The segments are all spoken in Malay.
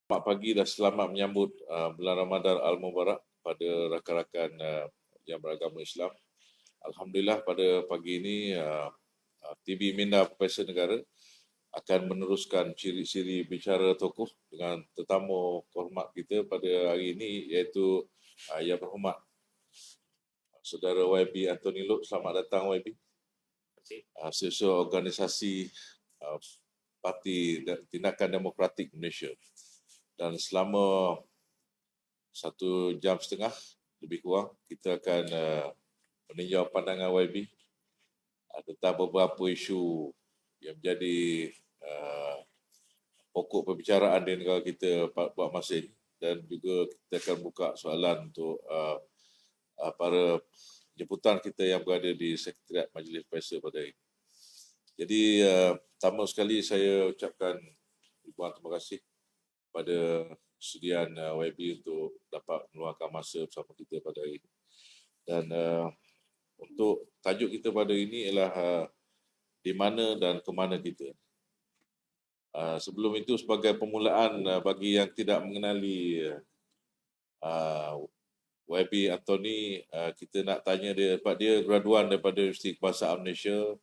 Selamat pagi dan selamat menyambut bulan Ramadan Al-Mubarak pada rakan-rakan yang beragama Islam. Alhamdulillah pada pagi ini TV Minda Profesor Negara akan meneruskan ciri-ciri bicara tokoh dengan tetamu hormat kita pada hari ini iaitu Yang Berhormat Saudara YB Anthony Loh. Selamat datang YB. Setiausaha Organisasi Parti Tindakan Demokratik Malaysia. Dan selama 1 jam setengah lebih kurang kita akan meninjau pandangan YB tentang beberapa isu yang menjadi pokok perbicaraan di negara kita buat masa ini, dan juga kita akan buka soalan untuk para jemputan kita yang berada di Sekretariat Majlis Profesor pada hari ini. Jadi pertama sekali saya ucapkan ribuan terima kasih pada kesediaan YB untuk dapat meluangkan masa bersama kita pada hari ini. Dan untuk tajuk kita pada ini ialah di mana dan ke mana kita. Sebelum itu, sebagai permulaan bagi yang tidak mengenali YB Anthony, kita nak tanya dia, dia graduan daripada Universiti Kebangsaan Malaysia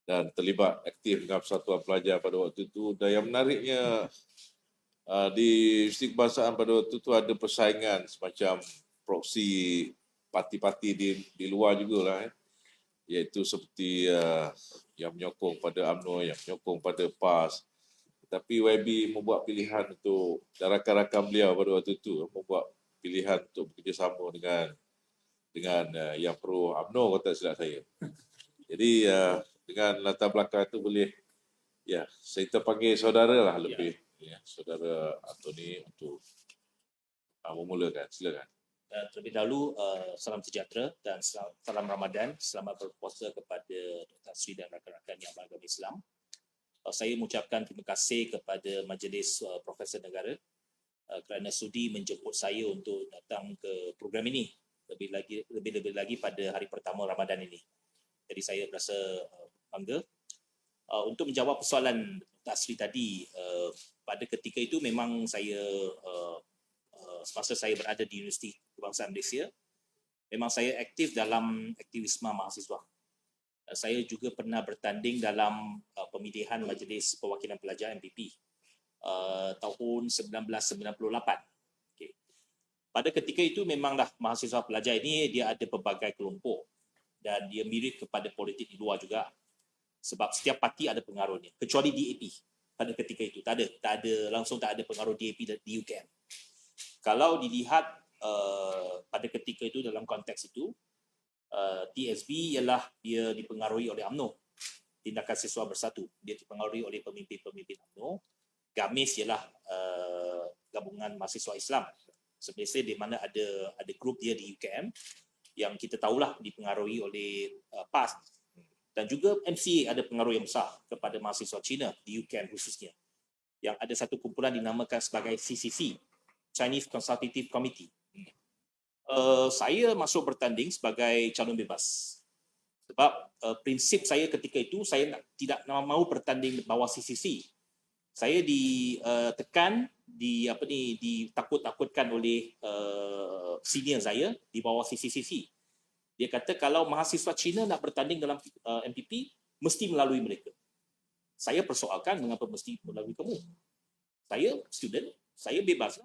dan terlibat aktif dengan Persatuan Pelajar pada waktu itu. Dan yang menariknya, di Universiti Kebangsaan pada waktu itu ada persaingan semacam proksi parti-parti di luar jugalah, iaitu seperti yang menyokong pada UMNO, yang menyokong pada PAS. Tapi YB membuat pilihan untuk, dan rakan-rakan beliau pada waktu itu membuat pilihan untuk bekerjasama dengan yang pro UMNO, kalau tak silap saya. Jadi dengan latar belakang itu boleh, saya terpanggil saudara lah lebih. Saudara Anthony untuk memulakan. Silakan. Terlebih dahulu, salam sejahtera dan salam Ramadan. Selamat berpuasa kepada Dr. Sri dan rakan-rakan yang beragama Islam. Saya mengucapkan terima kasih kepada Majlis Profesor Negara kerana sudi menjemput saya untuk datang ke program ini, lebih lagi pada hari pertama Ramadan ini. Jadi saya berasa bangga. Untuk menjawab persoalan Dr. Sri tadi, pada ketika itu memang saya semasa saya berada di Universiti Kebangsaan Malaysia, memang saya aktif dalam aktivisme mahasiswa. Saya juga pernah bertanding dalam pemilihan Majlis Perwakilan Pelajar MPP tahun 1998. Okay. Pada ketika itu memanglah mahasiswa pelajar ini dia ada pelbagai kelompok dan dia mirip kepada politik di luar juga, sebab setiap parti ada pengaruhnya, kecuali DAP. Pada ketika itu tak ada pengaruh DAP di UKM. Kalau dilihat pada ketika itu dalam konteks itu, TSB ialah dia dipengaruhi oleh UMNO, Tindakan Siswa Bersatu. Dia dipengaruhi oleh pemimpin-pemimpin UMNO. GAMIS ialah Gabungan Mahasiswa Islam Malaysia, di mana ada grup dia di UKM yang kita tahulah dipengaruhi oleh PAS, dan juga MCA ada pengaruh yang besar kepada mahasiswa Cina di UKM khususnya, yang ada satu kumpulan dinamakan sebagai CCC, Chinese Consultative Committee. Saya masuk bertanding sebagai calon bebas sebab prinsip saya ketika itu, saya tidak mahu bertanding bawah CCC. Saya ditekan, ditakut-takutkan oleh senior saya di bawah CCC. Dia kata kalau mahasiswa Cina nak bertanding dalam MPP mesti melalui mereka. Saya persoalkan, mengapa mesti melalui kamu? Saya student, saya bebas.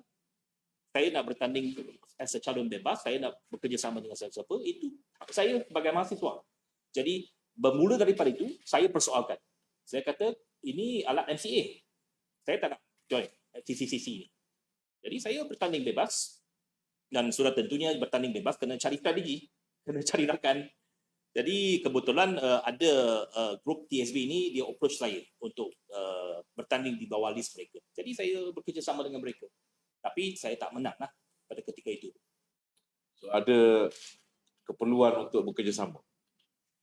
Saya nak bertanding as a calon bebas, saya nak bekerjasama dengan siapa, itu saya sebagai mahasiswa. Jadi bermula daripada itu, saya persoalkan. Saya kata, ini alat MCA. Saya tak nak join TCCC ini. Jadi saya bertanding bebas, dan sudah tentunya bertanding bebas kena cari strategi, kena cari rakan. Jadi kebetulan ada grup TSB ini, dia approach saya untuk bertanding di bawah list mereka. Jadi saya bekerjasama dengan mereka. Tapi saya tak menang lah pada ketika itu. So, ada keperluan untuk bekerjasama.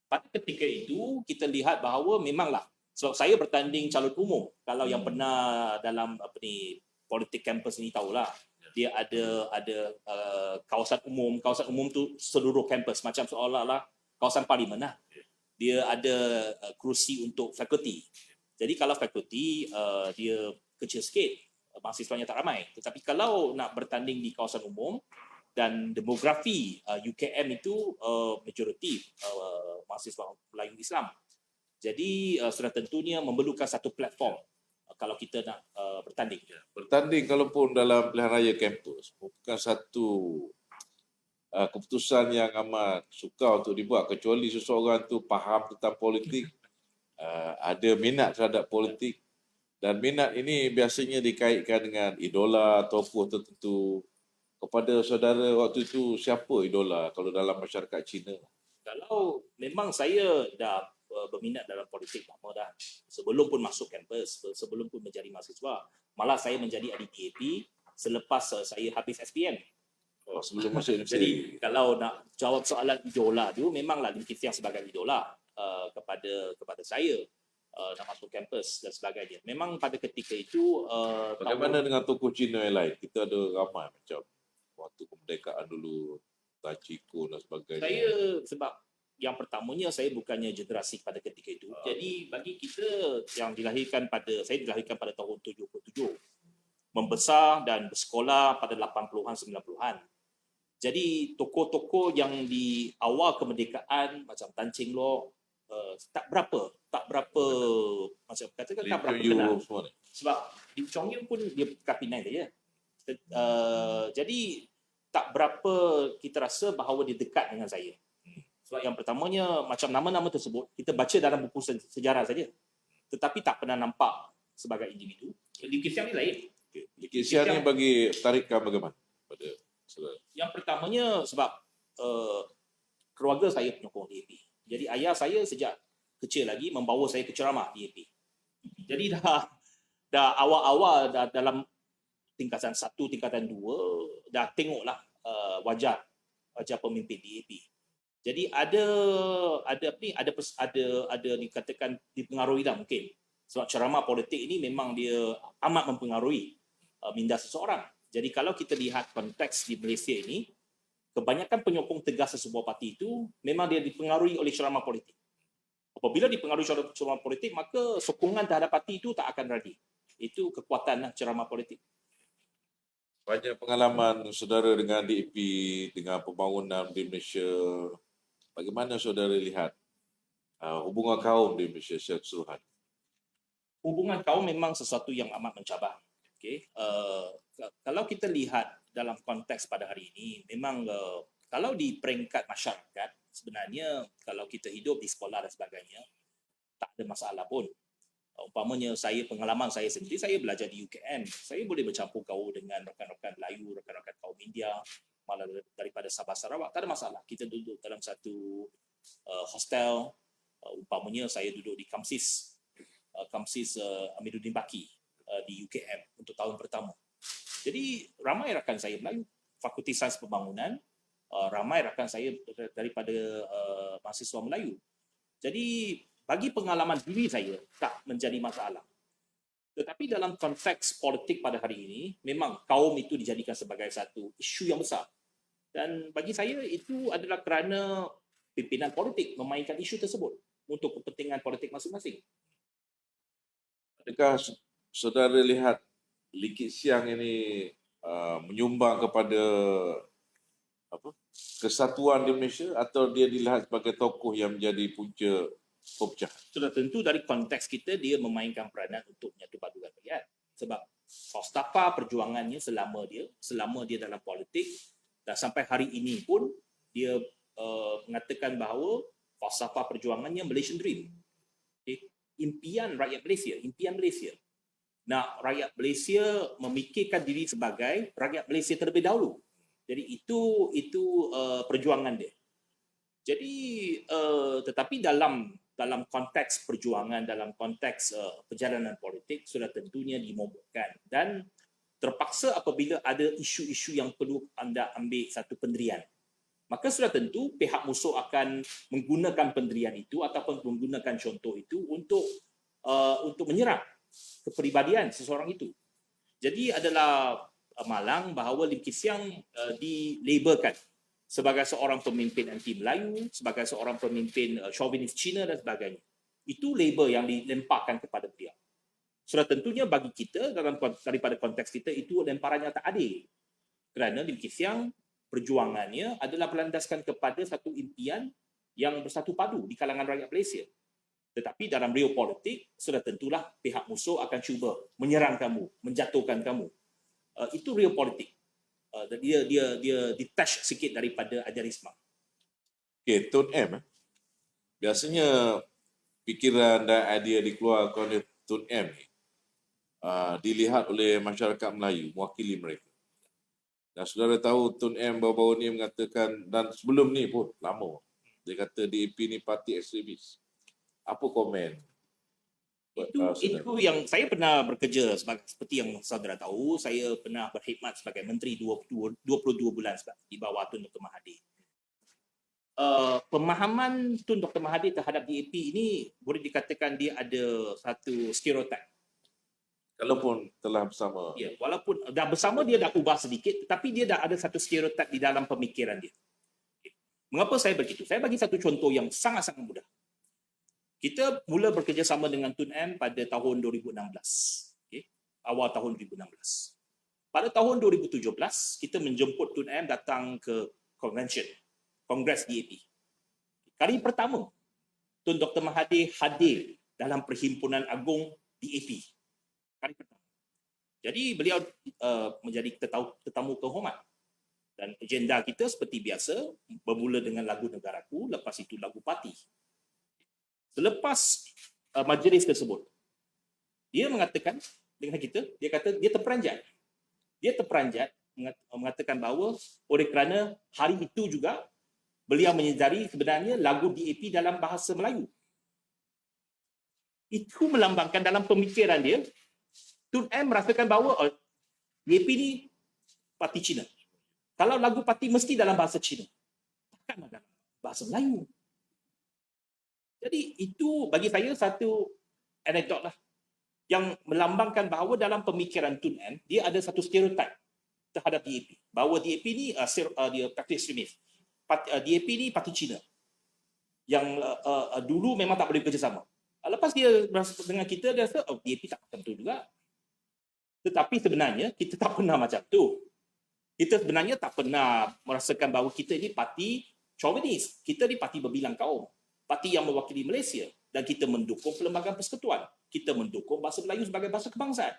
Pada ketika itu kita lihat bahawa memanglah, sebab saya bertanding calon umum. Kalau yang pernah dalam politik kampus ni tahulah, dia ada kawasan umum tu seluruh kampus, macam seolah-olah kawasan parlimen lah. Dia ada kerusi untuk fakulti. Jadi kalau fakulti dia kecil sikit, mahasiswanya tak ramai. Tetapi kalau nak bertanding di kawasan umum dan demografi UKM itu majoriti mahasiswa Melayu Islam. Jadi sudah tentunya memerlukan satu platform kalau kita nak bertanding. Bertanding kalaupun dalam pilihan raya kampus bukan satu keputusan yang amat sukar untuk dibuat, kecuali seseorang tu faham tentang politik, ada minat terhadap politik, dan minat ini biasanya dikaitkan dengan idola tokoh tertentu. Kepada saudara waktu itu, siapa idola kalau dalam masyarakat Cina? Kalau memang saya dah berminat dalam politik lama dah, sebelum pun masuk kampus, sebelum pun menjadi mahasiswa, malah saya menjadi ahli DAP selepas saya habis SPM. Sebelum masuk universiti. Jadi kalau nak jawab soalan idola tu, memanglah Lim Kee Siang sebagai idola kepada saya nak masuk kampus dan sebagainya. Memang pada ketika itu bagaimana dengan tokoh Cina yang lain? Kita ada ramai macam waktu kemerdekaan dulu, Tan Chee Koon dan sebagainya. Saya sebab yang pertamanya saya bukannya generasi pada ketika itu. Jadi bagi kita yang saya dilahirkan pada tahun 77. Membesar dan bersekolah pada 80-an 90-an. Jadi tokoh-tokoh yang di awal kemerdekaan macam Tan Cheng Lock tak berapa macam katakan tak berapa kenal. Sebab Lim Chong Yu pun dia bukan Penang saja. Jadi tak berapa kita rasa bahawa dia dekat dengan saya. Sebab yang pertamanya macam nama-nama tersebut kita baca dalam buku sejarah saja. Tetapi tak pernah nampak sebagai individu. Lim Kee Siang ni lain. Lim Kee Siang ni bagi tarikan bagaimana pada saudara? Yang pertamanya sebab keluarga saya penyokong DAP. Jadi ayah saya sejak kecil lagi membawa saya ke ceramah DAP. Jadi dah awal-awal dalam tingkatan 1, tingkatan 2 dah tengoklah wajah pemimpin DAP. Jadi ada dikatakan dipengaruhi lah mungkin. Sebab ceramah politik ini memang dia amat mempengaruhi minda seseorang. Jadi kalau kita lihat konteks di Malaysia ini, kebanyakan penyokong tegas sesebuah parti itu memang dia dipengaruhi oleh ceramah politik. Apabila dipengaruhi ceramah politik, maka sokongan terhadap parti itu tak akan radi. Itu kekuatan ceramah politik. Banyak pengalaman saudara dengan DAP, dengan pembangunan di Malaysia. Bagaimana saudara lihat hubungan kaum di Malaysia secara keseluruhan? Hubungan kaum memang sesuatu yang amat mencabar. Okay. Kalau kita lihat dalam konteks pada hari ini, memang kalau di peringkat masyarakat, sebenarnya kalau kita hidup di sekolah dan sebagainya, tak ada masalah pun. Umpamanya pengalaman saya sendiri, saya belajar di UKM. Saya boleh bercampur gaul dengan rakan-rakan Melayu, rakan-rakan kaum India, malah daripada Sabah Sarawak, tak ada masalah. Kita duduk dalam satu hostel, umpamanya saya duduk di Kamsis Amiruddin Baki di UKM untuk tahun pertama. Jadi ramai rakan saya Melayu, Fakulti Sains Pembangunan, ramai rakan saya daripada mahasiswa Melayu. Jadi bagi pengalaman diri saya tak menjadi masalah. Tetapi dalam konteks politik pada hari ini, memang kaum itu dijadikan sebagai satu isu yang besar. Dan bagi saya itu adalah kerana pimpinan politik memainkan isu tersebut untuk kepentingan politik masing-masing. Adakah saudara lihat Lim Kee Siang ini menyumbang kepada kesatuan di Malaysia, atau dia dilihat sebagai tokoh yang menjadi punca perpecahan? Sudah tentu dari konteks kita dia memainkan peranan untuk menyatu padukan rakyat. Sebab falsafah perjuangannya selama dia dalam politik dan sampai hari ini pun dia mengatakan bahawa falsafah perjuangannya Malaysian Dream. Okay. Impian rakyat Malaysia, impian Malaysia. Nak rakyat Malaysia memikirkan diri sebagai rakyat Malaysia terlebih dahulu. Jadi itu perjuangan dia. Jadi tetapi dalam konteks perjuangan, dalam konteks perjalanan politik sudah tentunya dimomokkan dan terpaksa apabila ada isu-isu yang perlu anda ambil satu pendirian. Maka sudah tentu pihak musuh akan menggunakan pendirian itu ataupun menggunakan contoh itu untuk menyerang kepribadian seseorang itu. Jadi adalah malang bahawa Lim Kee Siang dilabelkan sebagai seorang pemimpin anti Melayu, sebagai seorang pemimpin chauvinis Cina dan sebagainya. Itu label yang dilemparkan kepada beliau. Sudah tentunya bagi kita daripada konteks kita itu lemparan yang tak adil. Kerana Lim Kee Siang perjuangannya adalah berlandaskan kepada satu impian yang bersatu padu di kalangan rakyat Malaysia. Tetapi dalam real politik, sudah tentulah pihak musuh akan cuba menyerang kamu, menjatuhkan kamu. Itu real politik. Dia detach sikit daripada ajarisme. Okay, Tun M. Biasanya fikiran dan idea dikeluarkan oleh Tun M ni dilihat oleh masyarakat Melayu, mewakili mereka. Dan saudara tahu Tun M baru-baru ni mengatakan, dan sebelum ni pun lama, dia kata DAP ni parti ekstremis. Apa komen? Itu yang saya pernah bekerja seperti yang saudara tahu, saya pernah berkhidmat sebagai menteri 22 bulan di bawah Tun Dr. Mahathir. Pemahaman Tun Dr. Mahathir terhadap DAP ini boleh dikatakan dia ada satu stereotip. Walaupun telah bersama. Ya, walaupun dah bersama dia dah ubah sedikit, tetapi dia dah ada satu stereotip di dalam pemikiran dia. Mengapa saya begitu? Saya bagi satu contoh yang sangat-sangat mudah. Kita mula bekerjasama dengan Tun M pada tahun 2016. Okay? Awal tahun 2016. Pada tahun 2017, kita menjemput Tun M datang ke convention, Kongres DAP. Kali pertama, Tun Dr. Mahathir hadir dalam Perhimpunan Agung DAP. Kali pertama. Jadi beliau menjadi tetamu kehormat. Dan agenda kita seperti biasa, bermula dengan lagu Negaraku, lepas itu lagu parti. Selepas majlis tersebut, dia mengatakan dengan kita, dia kata dia terperanjat. Dia terperanjat mengatakan bahawa oleh kerana hari itu juga beliau menyedari sebenarnya lagu DAP dalam bahasa Melayu. Itu melambangkan dalam pemikiran dia, Tun M merasakan bahawa DAP ni parti Cina. Kalau lagu parti mesti dalam bahasa Cina. Takkan dalam bahasa Melayu. Jadi itu bagi saya satu anekdot lah yang melambangkan bahawa dalam pemikiran Tun M, dia ada satu stereotip terhadap DAP. Bahawa DAP ni dia parti ekstremis. DAP ni parti Cina. Yang dulu memang tak boleh bekerjasama. Lepas dia berasa dengan kita, dia rasa DAP tak macam tu juga. Tetapi sebenarnya kita tak pernah macam tu. Kita sebenarnya tak pernah merasakan bahawa kita ini parti chauvinis. Kita ni parti berbilang kaum. Parti yang mewakili Malaysia. Dan kita mendukung Perlembagaan Persekutuan. Kita mendukung bahasa Melayu sebagai bahasa kebangsaan.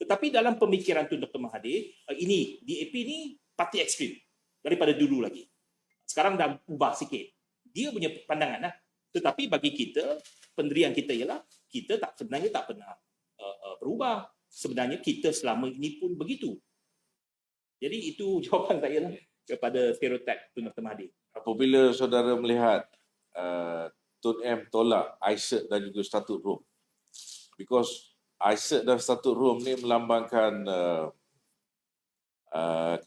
Tetapi dalam pemikiran Tun Dr. Mahathir, ini DAP ni parti ekstrim daripada dulu lagi. Sekarang dah ubah sikit. Dia punya pandangan lah. Tetapi bagi kita, pendirian kita ialah kita sebenarnya tak pernah berubah. Sebenarnya kita selama ini pun begitu. Jadi itu jawapan saya lah kepada stereotip Tun Dr. Mahathir. Apabila saudara melihat Tun M tolak ISET dan juga statut Rom, because ISET dan statut Rom ni melambangkan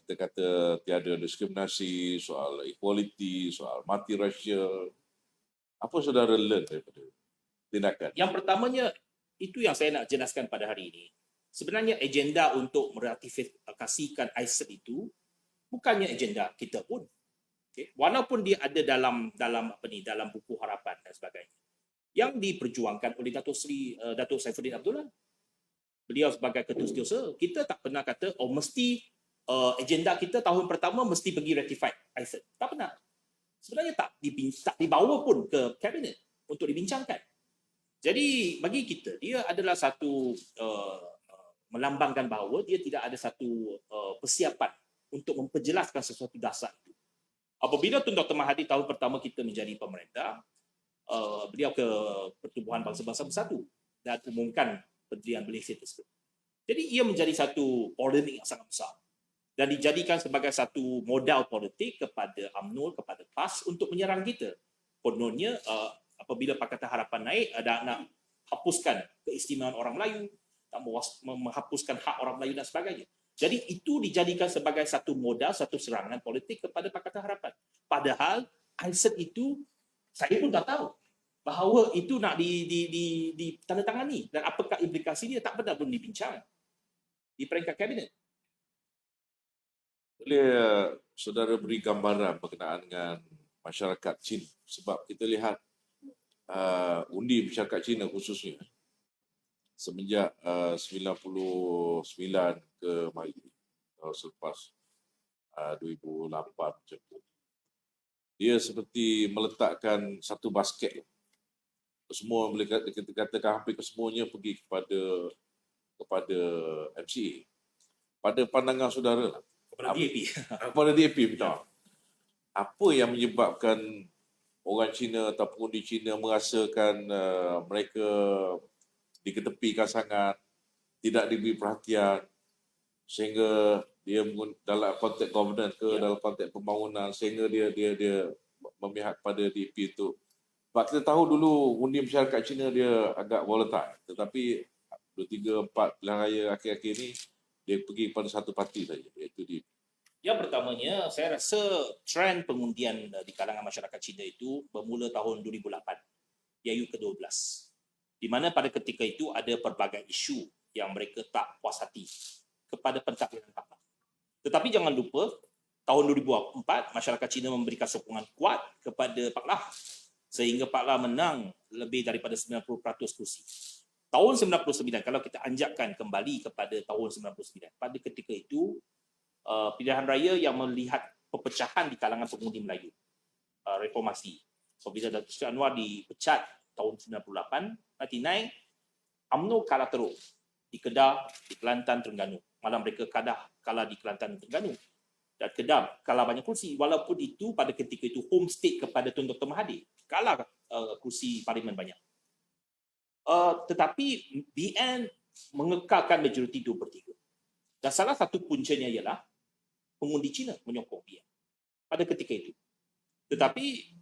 kita kata tiada diskriminasi, soal equality, soal multiracial. Apa saudara learn daripada tindakan? Yang pertamanya, itu yang saya nak jelaskan pada hari ini. Sebenarnya agenda untuk meratifikasikan ISET itu bukannya agenda kita pun. Okay? Walaupun dia ada dalam buku harapan dan sebagainya. Yang diperjuangkan oleh Datuk Saifuddin Abdullah. Beliau sebagai ketua setiausaha, kita tak pernah kata mesti agenda kita tahun pertama mesti pergi ratify ISET. Tak pernah. Sebenarnya tak dibawa pun ke kabinet untuk dibincangkan. Jadi bagi kita, dia adalah satu melambangkan bahawa dia tidak ada satu persiapan untuk memperjelaskan sesuatu dasar itu. Apabila Tun Dr. Mahathir tahun pertama kita menjadi pemerintah, beliau ke Pertubuhan Bangsa-Bangsa Bersatu dan umumkan pendirian Malaysia tersebut. Jadi ia menjadi satu polemik yang sangat besar dan dijadikan sebagai satu modal politik kepada UMNO, kepada PAS untuk menyerang kita. Kononnya apabila Pakatan Harapan naik, nak hapuskan keistimewaan orang Melayu, menghapuskan hak orang Melayu dan sebagainya. Jadi itu dijadikan sebagai satu modal, satu serangan politik kepada Pakatan Harapan. Padahal ISET itu saya pun tak tahu bahawa itu nak ditandatangani dan apakah implikasi dia tak pernah pun dibincang di peringkat kabinet. Boleh saudara beri gambaran berkenaan dengan masyarakat Cina? Sebab kita lihat undi masyarakat Cina khususnya semenjak 99 ke mari tahun selepas 2008 macam tu. Dia seperti meletakkan satu basket. Semua boleh kita katakan hampir kesemuanya pergi kepada MCA. Pada pandangan saudara, Kepada DAP. kepada DAP betul. Apa yang menyebabkan orang Cina atau pengundi Cina merasakan mereka diketepikan sangat, tidak diberi perhatian, sehingga dia dalam konteks governance dalam konteks pembangunan, sehingga dia memihak pada DAP itu. Sebab kita tahu dulu undi masyarakat Cina dia agak volatile, tetapi 2, 3, 4 pilihan raya akhir-akhir ni dia pergi pada satu parti saja, iaitu DAP. Yang pertamanya, saya rasa trend pengundian di kalangan masyarakat Cina itu bermula tahun 2008, iaitu ke-12. Di mana pada ketika itu ada pelbagai isu yang mereka tak puas hati kepada pentadbiran Pak Lah. Tetapi jangan lupa, tahun 2004, masyarakat Cina memberikan sokongan kuat kepada Pak Lah sehingga Pak Lah menang lebih daripada 90% kursi. Tahun 99, kalau kita anjakkan kembali kepada tahun 99, pada ketika itu, pilihan raya yang melihat perpecahan di kalangan pengundi Melayu, reformasi. Apabila Datuk Seri Anwar dipecat tahun 98, UMNO kalah teruk di Kedah, di Kelantan, Terengganu. Malah mereka kalah di Kelantan dan Terengganu. Dan Kedah kalah banyak kursi. Walaupun itu pada ketika itu home state kepada Tun Dr. Mahathir. Kalah kursi parlimen banyak. Tetapi BN mengekalkan majoriti 2/3. Dan salah satu puncanya ialah pengundi Cina menyokong BN pada ketika itu. Tetapi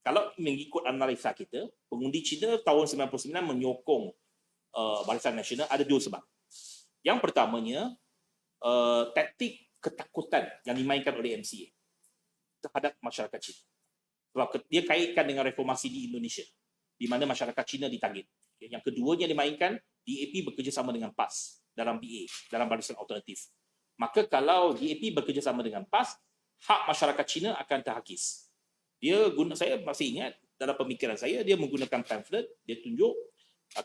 kalau mengikut analisa kita, pengundi Cina tahun 99 menyokong Barisan Nasional ada dua sebab. Yang pertamanya, taktik ketakutan yang dimainkan oleh MCA terhadap masyarakat Cina. Sebab dia kaitkan dengan reformasi di Indonesia, di mana masyarakat Cina ditarget. Yang keduanya dimainkan, DAP bekerjasama dengan PAS dalam BA, dalam Barisan Alternatif. Maka kalau DAP bekerjasama dengan PAS, hak masyarakat Cina akan terhakis. Saya masih ingat dalam pemikiran saya, dia menggunakan pamphlet, dia tunjuk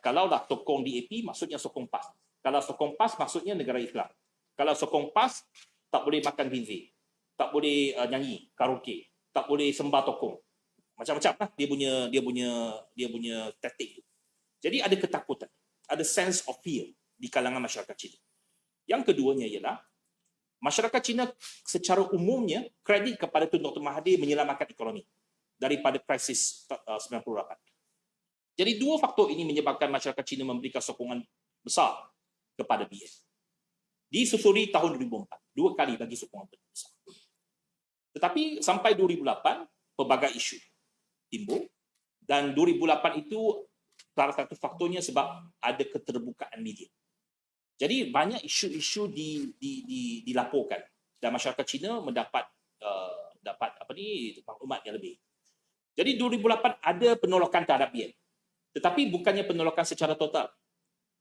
kalaulah sokong DAP maksudnya sokong PAS. Kalau sokong PAS maksudnya negara Islam. Kalau sokong PAS tak boleh makan khinzir, tak boleh nyanyi karaoke, tak boleh sembah tokoh. Macam-macam lah dia punya taktik. Jadi ada ketakutan, ada sense of fear di kalangan masyarakat Cina. Yang keduanya ialah masyarakat Cina secara umumnya kredit kepada Tun Dr. Mahathir menyelamatkan ekonomi daripada krisis 98. Jadi dua faktor ini menyebabkan masyarakat Cina memberikan sokongan besar kepada BN. Disusuri tahun 2004, 2 kali bagi sokongan besar. Tetapi sampai 2008, pelbagai isu timbul, dan 2008 itu salah satu faktornya sebab ada keterbukaan media. Jadi banyak isu-isu dilaporkan dan masyarakat Cina mendapat maklumat yang lebih. Jadi 2008 ada penolakan terhadap BN. Tetapi bukannya penolakan secara total.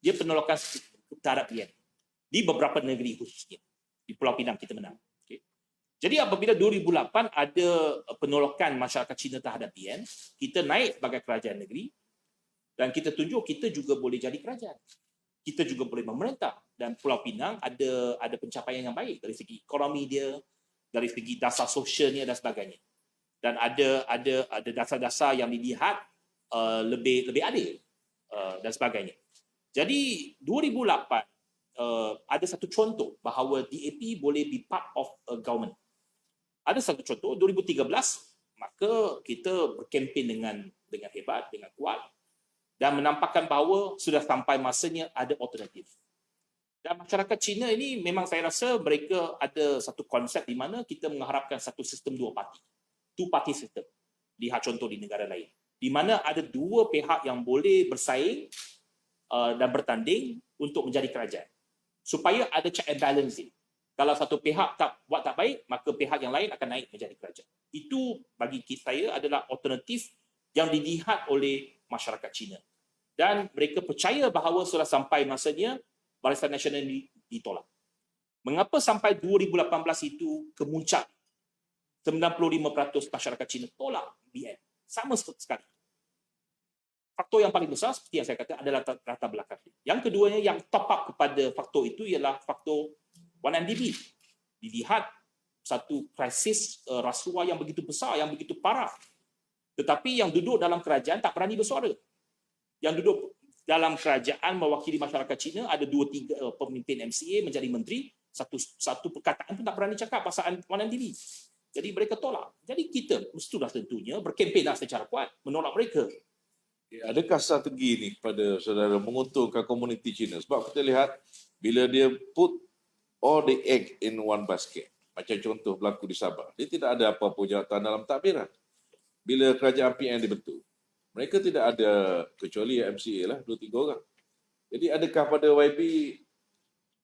Dia penolakan terhadap BN di beberapa negeri khususnya. Di Pulau Pinang kita menang. Okay. Jadi apabila 2008 ada penolakan masyarakat Cina terhadap BN, kita naik sebagai kerajaan negeri dan kita tunjuk kita juga boleh jadi kerajaan. Kita juga boleh memerintah, dan Pulau Pinang ada pencapaian yang baik dari segi ekonomi dia, dari segi dasar sosialnya dan sebagainya. Dan ada dasar-dasar yang dilihat lebih adil dan sebagainya. Jadi 2008 ada satu contoh bahawa DAP boleh be part of a government. Ada satu contoh 2013, maka kita berkempen dengan hebat, dengan kuat, dan menampakkan bahawa sudah sampai masanya ada alternatif. Dan masyarakat Cina ini memang saya rasa mereka ada satu konsep di mana kita mengharapkan satu sistem dua parti. Two party system. Lihat contoh di negara lain. Di mana ada dua pihak yang boleh bersaing dan bertanding untuk menjadi kerajaan. Supaya ada check and balancing. Kalau satu pihak buat tak baik, maka pihak yang lain akan naik menjadi kerajaan. Itu bagi saya adalah alternatif yang dilihat oleh masyarakat Cina. Dan mereka percaya bahawa sudah sampai masanya Barisan Nasional ditolak. Mengapa sampai 2018 itu kemuncak 95% masyarakat Cina tolak BN? Sama sekali. faktor yang paling besar seperti yang saya kata adalah latar belakang. Yang keduanya yang top up kepada faktor itu ialah faktor 1MDB. Dilihat satu krisis rasuah yang begitu besar, yang begitu parah. Tetapi yang duduk dalam kerajaan tak berani bersuara. Yang duduk dalam kerajaan mewakili masyarakat Cina ada 2-3 pemimpin MCA menjadi menteri, satu perkataan pun tak berani cakap pasal 1MDB. Jadi mereka tolak. Jadi kita mestilah tentunya berkempenlah secara kuat menolak mereka. Adakah strategi ni kepada saudara menguntungkan komuniti Cina? Sebab kita lihat bila dia put all the egg in one basket, macam contoh berlaku di Sabah, dia tidak ada apa-apa jawatan dalam takbiran. Bila kerajaan PN dibentuk, mereka tidak ada kecuali MCA lah, 2-3 orang. Jadi adakah pada YB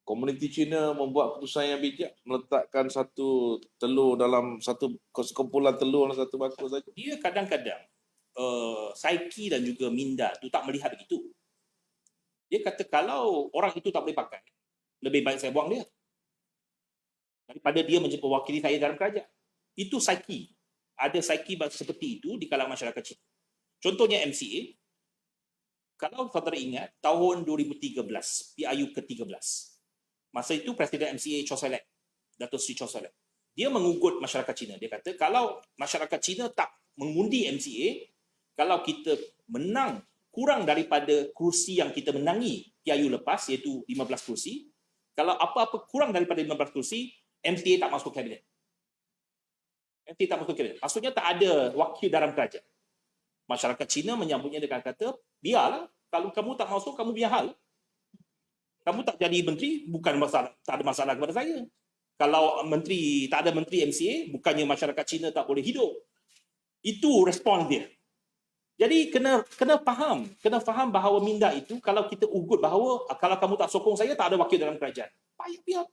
komuniti Cina membuat keputusan yang bijak, meletakkan satu telur dalam satu sekumpulan telur dalam satu bangku saja? Dia kadang-kadang Saiki dan juga Minda tu tak melihat begitu. Dia kata kalau orang itu tak boleh pakai, lebih baik saya buang dia daripada dia menjadi mewakili saya dalam kerajaan. Itu Saiki. Ada Saiki seperti itu di kalangan masyarakat Cina. Contohnya MCA. Kalau saudara ingat, tahun 2013, PIU ke-13. Masa itu Presiden MCA Chow Sai Lek, Dato' Sri Chow Sai Lek. Dia mengugut masyarakat Cina. Dia kata kalau masyarakat Cina tak mengundi MCA, kalau kita menang kurang daripada kursi yang kita menangi PIU lepas, iaitu 15 kursi, kalau apa-apa kurang daripada 15 kursi, MCA tak masuk kabinet. MCA tak masuk kabinet. Maksudnya tak ada wakil dalam kerajaan. Masyarakat Cina menyambutnya dengan kata, biarlah, kalau kamu tak masuk, kamu biar hal. Kamu tak jadi menteri, bukan masalah, tak ada masalah kepada saya. Kalau menteri tak ada menteri MCA, bukannya masyarakat Cina tak boleh hidup. Itu respon dia. Jadi kena faham bahawa minda itu kalau kita ugut bahawa kalau kamu tak sokong saya tak ada wakil dalam kerajaan.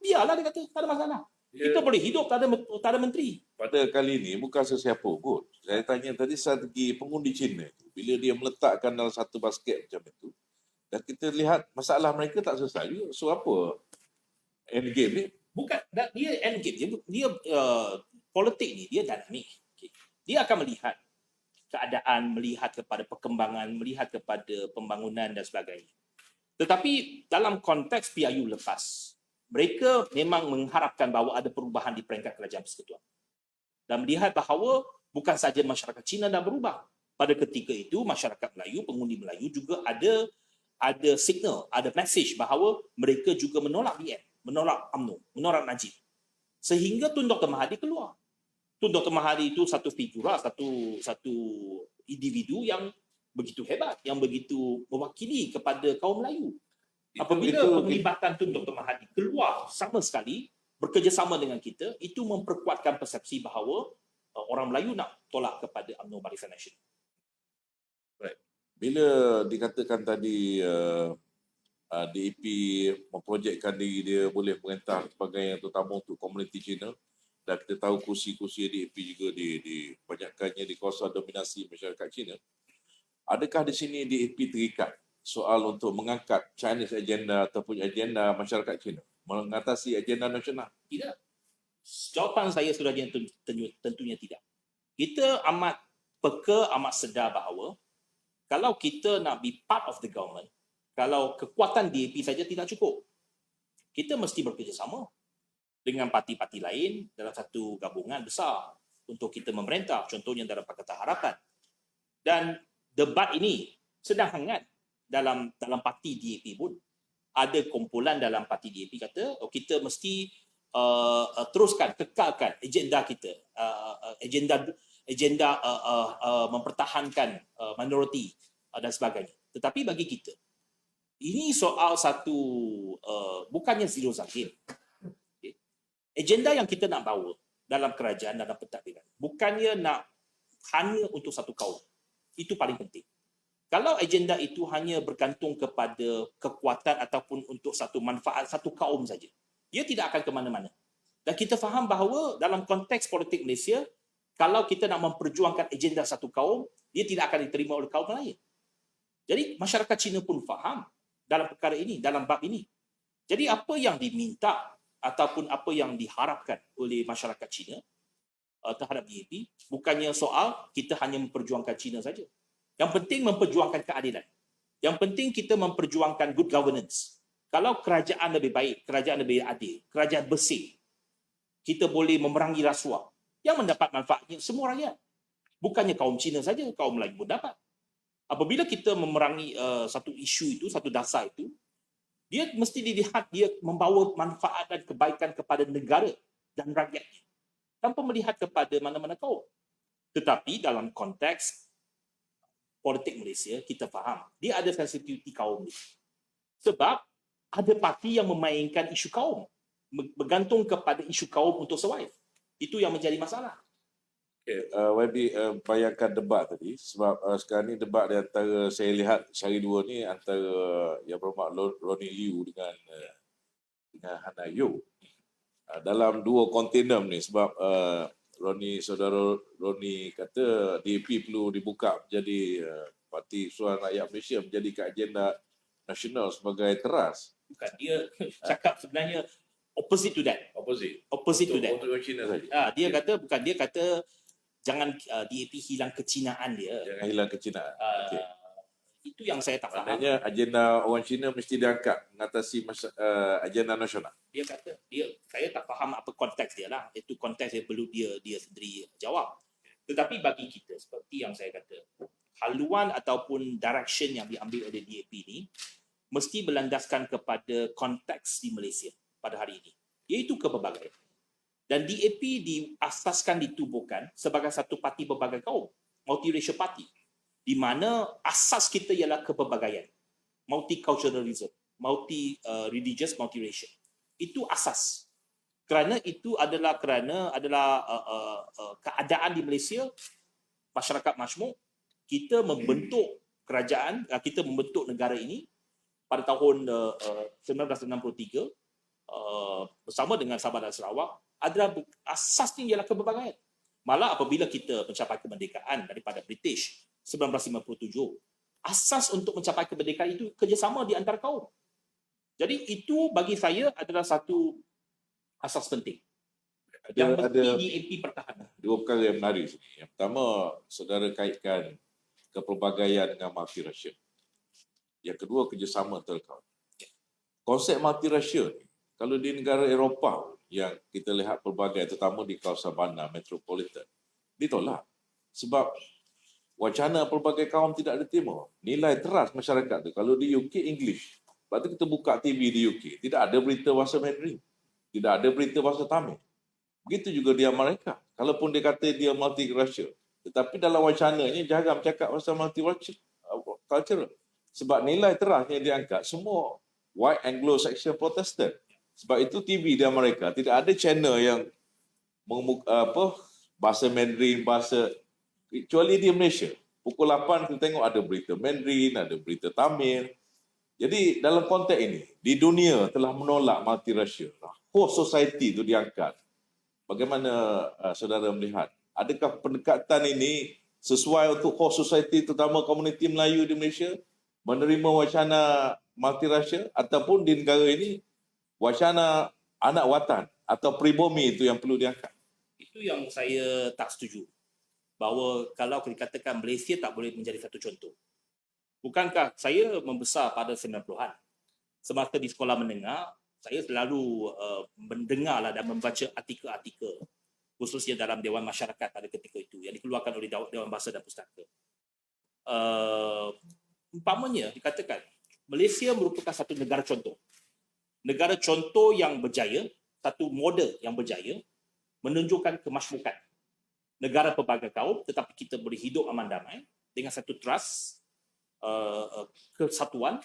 Biarlah dia kata tak ada masalah. Kita boleh hidup tak ada menteri. Pada kali ini bukan sesiapa ugut. Saya tanya tadi strategi pengundi Cina itu bila dia meletakkan dalam satu basket macam itu dan kita lihat masalah mereka tak selesai juga. So apa end game ni? Bukan dia end game dia politik ni dia dinamik. Okay. Dia akan melihat keadaan, melihat kepada perkembangan, melihat kepada pembangunan dan sebagainya. Tetapi dalam konteks PIU lepas, mereka memang mengharapkan bahawa ada perubahan di peringkat kerajaan persekutuan. Dan melihat bahawa bukan saja masyarakat Cina dah berubah. Pada ketika itu, masyarakat Melayu, pengundi Melayu juga ada signal, ada message bahawa mereka juga menolak BN, menolak UMNO, menolak Najib. Sehingga Tun Dr. Mahathir keluar. Tun Dr. Mahathir itu satu figura, satu individu yang begitu hebat, yang begitu mewakili kepada kaum Melayu. Apabila penglibatan Tun Dr. Mahathir keluar sama sekali, bekerjasama dengan kita, itu memperkuatkan persepsi bahawa orang Melayu nak tolak kepada UMNO Barisan Nasional. Right. Bila dikatakan tadi DAP memprojekkan diri dia boleh merentah sebagainya terutama untuk komuniti Cina, dan kita tahu kursi-kursi DAP juga banyakkannya di kawasan dominasi masyarakat Cina. Adakah di sini DAP terikat soal untuk mengangkat Chinese agenda ataupun agenda masyarakat Cina mengatasi agenda nasional? Tidak. Jawapan saya sudah tentunya tidak. Kita amat peka, amat sedar bahawa kalau kita nak be part of the government, kalau kekuatan DAP saja tidak cukup. Kita mesti bekerjasama dengan parti-parti lain dalam satu gabungan besar untuk kita memerintah, contohnya dalam Pakatan Harapan. Dan debat ini sedang hangat dalam parti DAP pun. Ada kumpulan dalam parti DAP kata, kita mesti teruskan, kekalkan agenda kita, agenda mempertahankan minoriti dan sebagainya. Tetapi bagi kita, ini soal satu, bukannya zero sum game. Agenda yang kita nak bawa dalam kerajaan, dalam pentadbiran, bukannya nak hanya untuk satu kaum. Itu paling penting. Kalau agenda itu hanya bergantung kepada kekuatan ataupun untuk satu manfaat satu kaum saja, dia tidak akan ke mana-mana. Dan kita faham bahawa dalam konteks politik Malaysia, kalau kita nak memperjuangkan agenda satu kaum, dia tidak akan diterima oleh kaum lain. Jadi masyarakat Cina pun faham dalam perkara ini, dalam bab ini. Jadi apa yang diminta ataupun apa yang diharapkan oleh masyarakat Cina terhadap DAP bukannya soal kita hanya memperjuangkan Cina saja. Yang penting memperjuangkan keadilan. Yang penting kita memperjuangkan good governance. Kalau kerajaan lebih baik, kerajaan lebih adil, kerajaan bersih, kita boleh memerangi rasuah. Yang mendapat manfaatnya semua rakyat. Bukannya kaum Cina saja, kaum Melayu pun dapat. Apabila kita memerangi satu isu itu, satu dasar itu, dia mesti dilihat dia membawa manfaat dan kebaikan kepada negara dan rakyatnya. Tanpa melihat kepada mana-mana kaum. Tetapi dalam konteks politik Malaysia, kita faham dia ada sensitiviti kaum ni. Sebab ada parti yang memainkan isu kaum, bergantung kepada isu kaum untuk survive. Itu yang menjadi masalah. Okay, YB bayangkan debat tadi sebab sekarang ni debat di antara saya lihat sehari dua ni antara Yang Berhormat Ronnie Liu dengan Hannah Yeoh. Dalam dua kontinem ni sebab saudara Ronnie kata DAP perlu dibuka menjadi Parti Persatuan Rakyat Malaysia menjadikan agenda nasional sebagai teras. Bukan, dia cakap sebenarnya opposite to that. Opposite to that. Untuk China saja. Dia kata bukan, dia kata jangan DAP hilang kecinaan dia. Jangan hilang kecinaan. Okay. Itu yang saya tak faham. Maknanya agenda orang Cina mesti diangkat mengatasi agenda nasional. Dia kata saya tak faham apa konteks dia lah. Itu konteks yang perlu dia sendiri jawab. Tetapi bagi kita seperti yang saya kata, haluan ataupun direction yang diambil oleh DAP ni mesti berlandaskan kepada konteks di Malaysia pada hari ini, iaitu kepelbagaian. Dan DAP diasaskan, ditubuhkan sebagai satu parti berbagai kaum, multiracial party, di mana asas kita ialah kepelbagaian, multiculturalism, multi-religious, multiracial. Itu asas. Kerana itu adalah keadaan di Malaysia, masyarakat majmuk, kita membentuk kerajaan, kita membentuk negara ini pada tahun 1963 bersama dengan Sabah dan Sarawak. Adalah asasnya ialah kepelbagaian. Malah apabila kita mencapai kemerdekaan daripada British 1957, asas untuk mencapai kemerdekaan itu kerjasama di antara kaum. Jadi itu bagi saya adalah satu asas penting yang mesti DAP pertahankan. Dua perkara yang menarik sini. Yang pertama, saudara kaitkan kepelbagaian dengan multiracial. Yang kedua, kerjasama antara kaum. Konsep multiracial ni, kalau di negara Eropah yang kita lihat pelbagai, terutama di kawasan bandar metropolitan, ditolak. Sebab wacana pelbagai kaum tidak diterima. Nilai teras masyarakat tu. Kalau di UK, English. Lepas tu kita buka TV di UK, tidak ada berita bahasa Mandarin. Tidak ada berita bahasa Tamil. Begitu juga di Amerika. Kalaupun dia kata dia multiracial, tetapi dalam wacananya jarang bercakap pasal multiracial cultural. Sebab nilai teras yang diangkat semua white Anglo-Saxon Protestant. Sebab itu TV di Amerika tidak ada channel yang bahasa Mandarin, kecuali di Malaysia. Pukul 8 kita tengok ada berita Mandarin, ada berita Tamil. Jadi dalam konteks ini, di dunia telah menolak multiracial. Whole society itu diangkat. Bagaimana saudara melihat? Adakah pendekatan ini sesuai untuk whole society, terutama komuniti Melayu di Malaysia, menerima wacana multiracial, ataupun di negara ini wacana anak watan atau pribumi itu yang perlu diangkat? Itu yang saya tak setuju. Bahawa kalau dikatakan Malaysia tak boleh menjadi satu contoh. Bukankah saya membesar pada 90-an. Semasa di sekolah menengah, saya selalu mendengarlah dan membaca artikel-artikel, khususnya dalam Dewan Masyarakat pada ketika itu, yang dikeluarkan oleh Dewan Bahasa dan Pustaka. Umpamanya dikatakan, Malaysia merupakan satu negara contoh. Negara contoh yang berjaya, satu model yang berjaya, menunjukkan kemasmukan. Negara pelbagai kaum, tetapi kita boleh hidup aman damai dengan satu trust, kesatuan,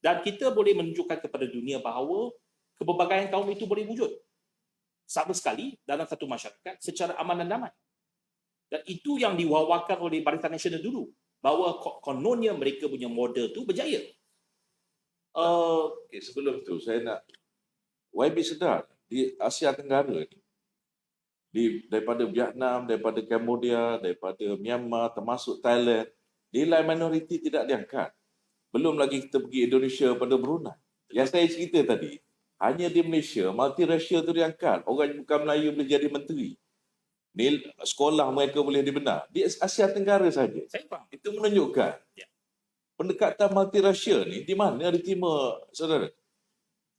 dan kita boleh menunjukkan kepada dunia bahawa kepelbagaian kaum itu boleh wujud sama sekali dalam satu masyarakat secara aman dan damai. Dan itu yang diwawakan oleh Barisan Nasional dulu, bahawa kononnya mereka punya model tu berjaya. Okay, sebelum tu saya nak YB sedar di Asia Tenggara ni, daripada Vietnam, daripada Cambodia, daripada Myanmar, termasuk Thailand, nilai minoriti tidak diangkat. Belum lagi kita pergi Indonesia pada Brunei. Yang saya cerita tadi, hanya di Malaysia multiracial tu diangkat. Orang bukan Melayu boleh jadi menteri. sekolah mereka boleh dibenar di Asia Tenggara saja. Saya faham. Itu menunjukkan Ya. pendekatan multirasial ni di mana diterima, saudara?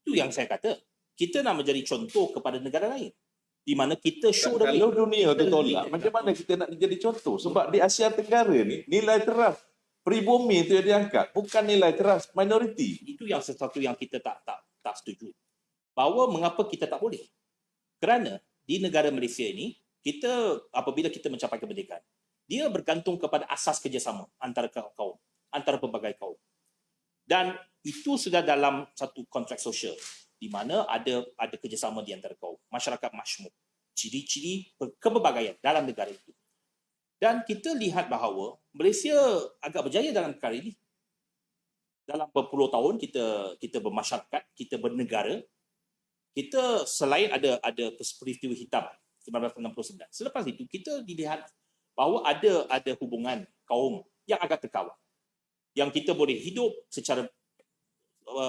Itu yang saya kata. Kita nak menjadi contoh kepada negara lain. Di mana kita show the way. Kalau dunia tu Kita tolak, lead macam the mana kita nak jadi contoh? Sebab di Asia Tenggara ni nilai teras pribumi tu yang diangkat, bukan nilai teras minoriti. Itu yang sesuatu yang kita tak setuju. Bahawa mengapa kita tak boleh? Kerana di negara Malaysia ini, kita apabila kita mencapai kemerdekaan, dia bergantung kepada asas kerjasama antara kaum, antara pelbagai kaum. Dan itu sudah dalam satu kontrak sosial di mana ada kerjasama di antara kaum, masyarakat majmuk, ciri-ciri kepelbagaian dalam negara itu. Dan kita lihat bahawa Malaysia agak berjaya dalam perkara ini. Dalam berpuluh tahun kita bermasyarakat, kita bernegara, kita selain ada peristiwa hitam 1969. Selepas itu kita dilihat bahawa ada hubungan kaum yang agak terkawal. Yang kita boleh hidup secara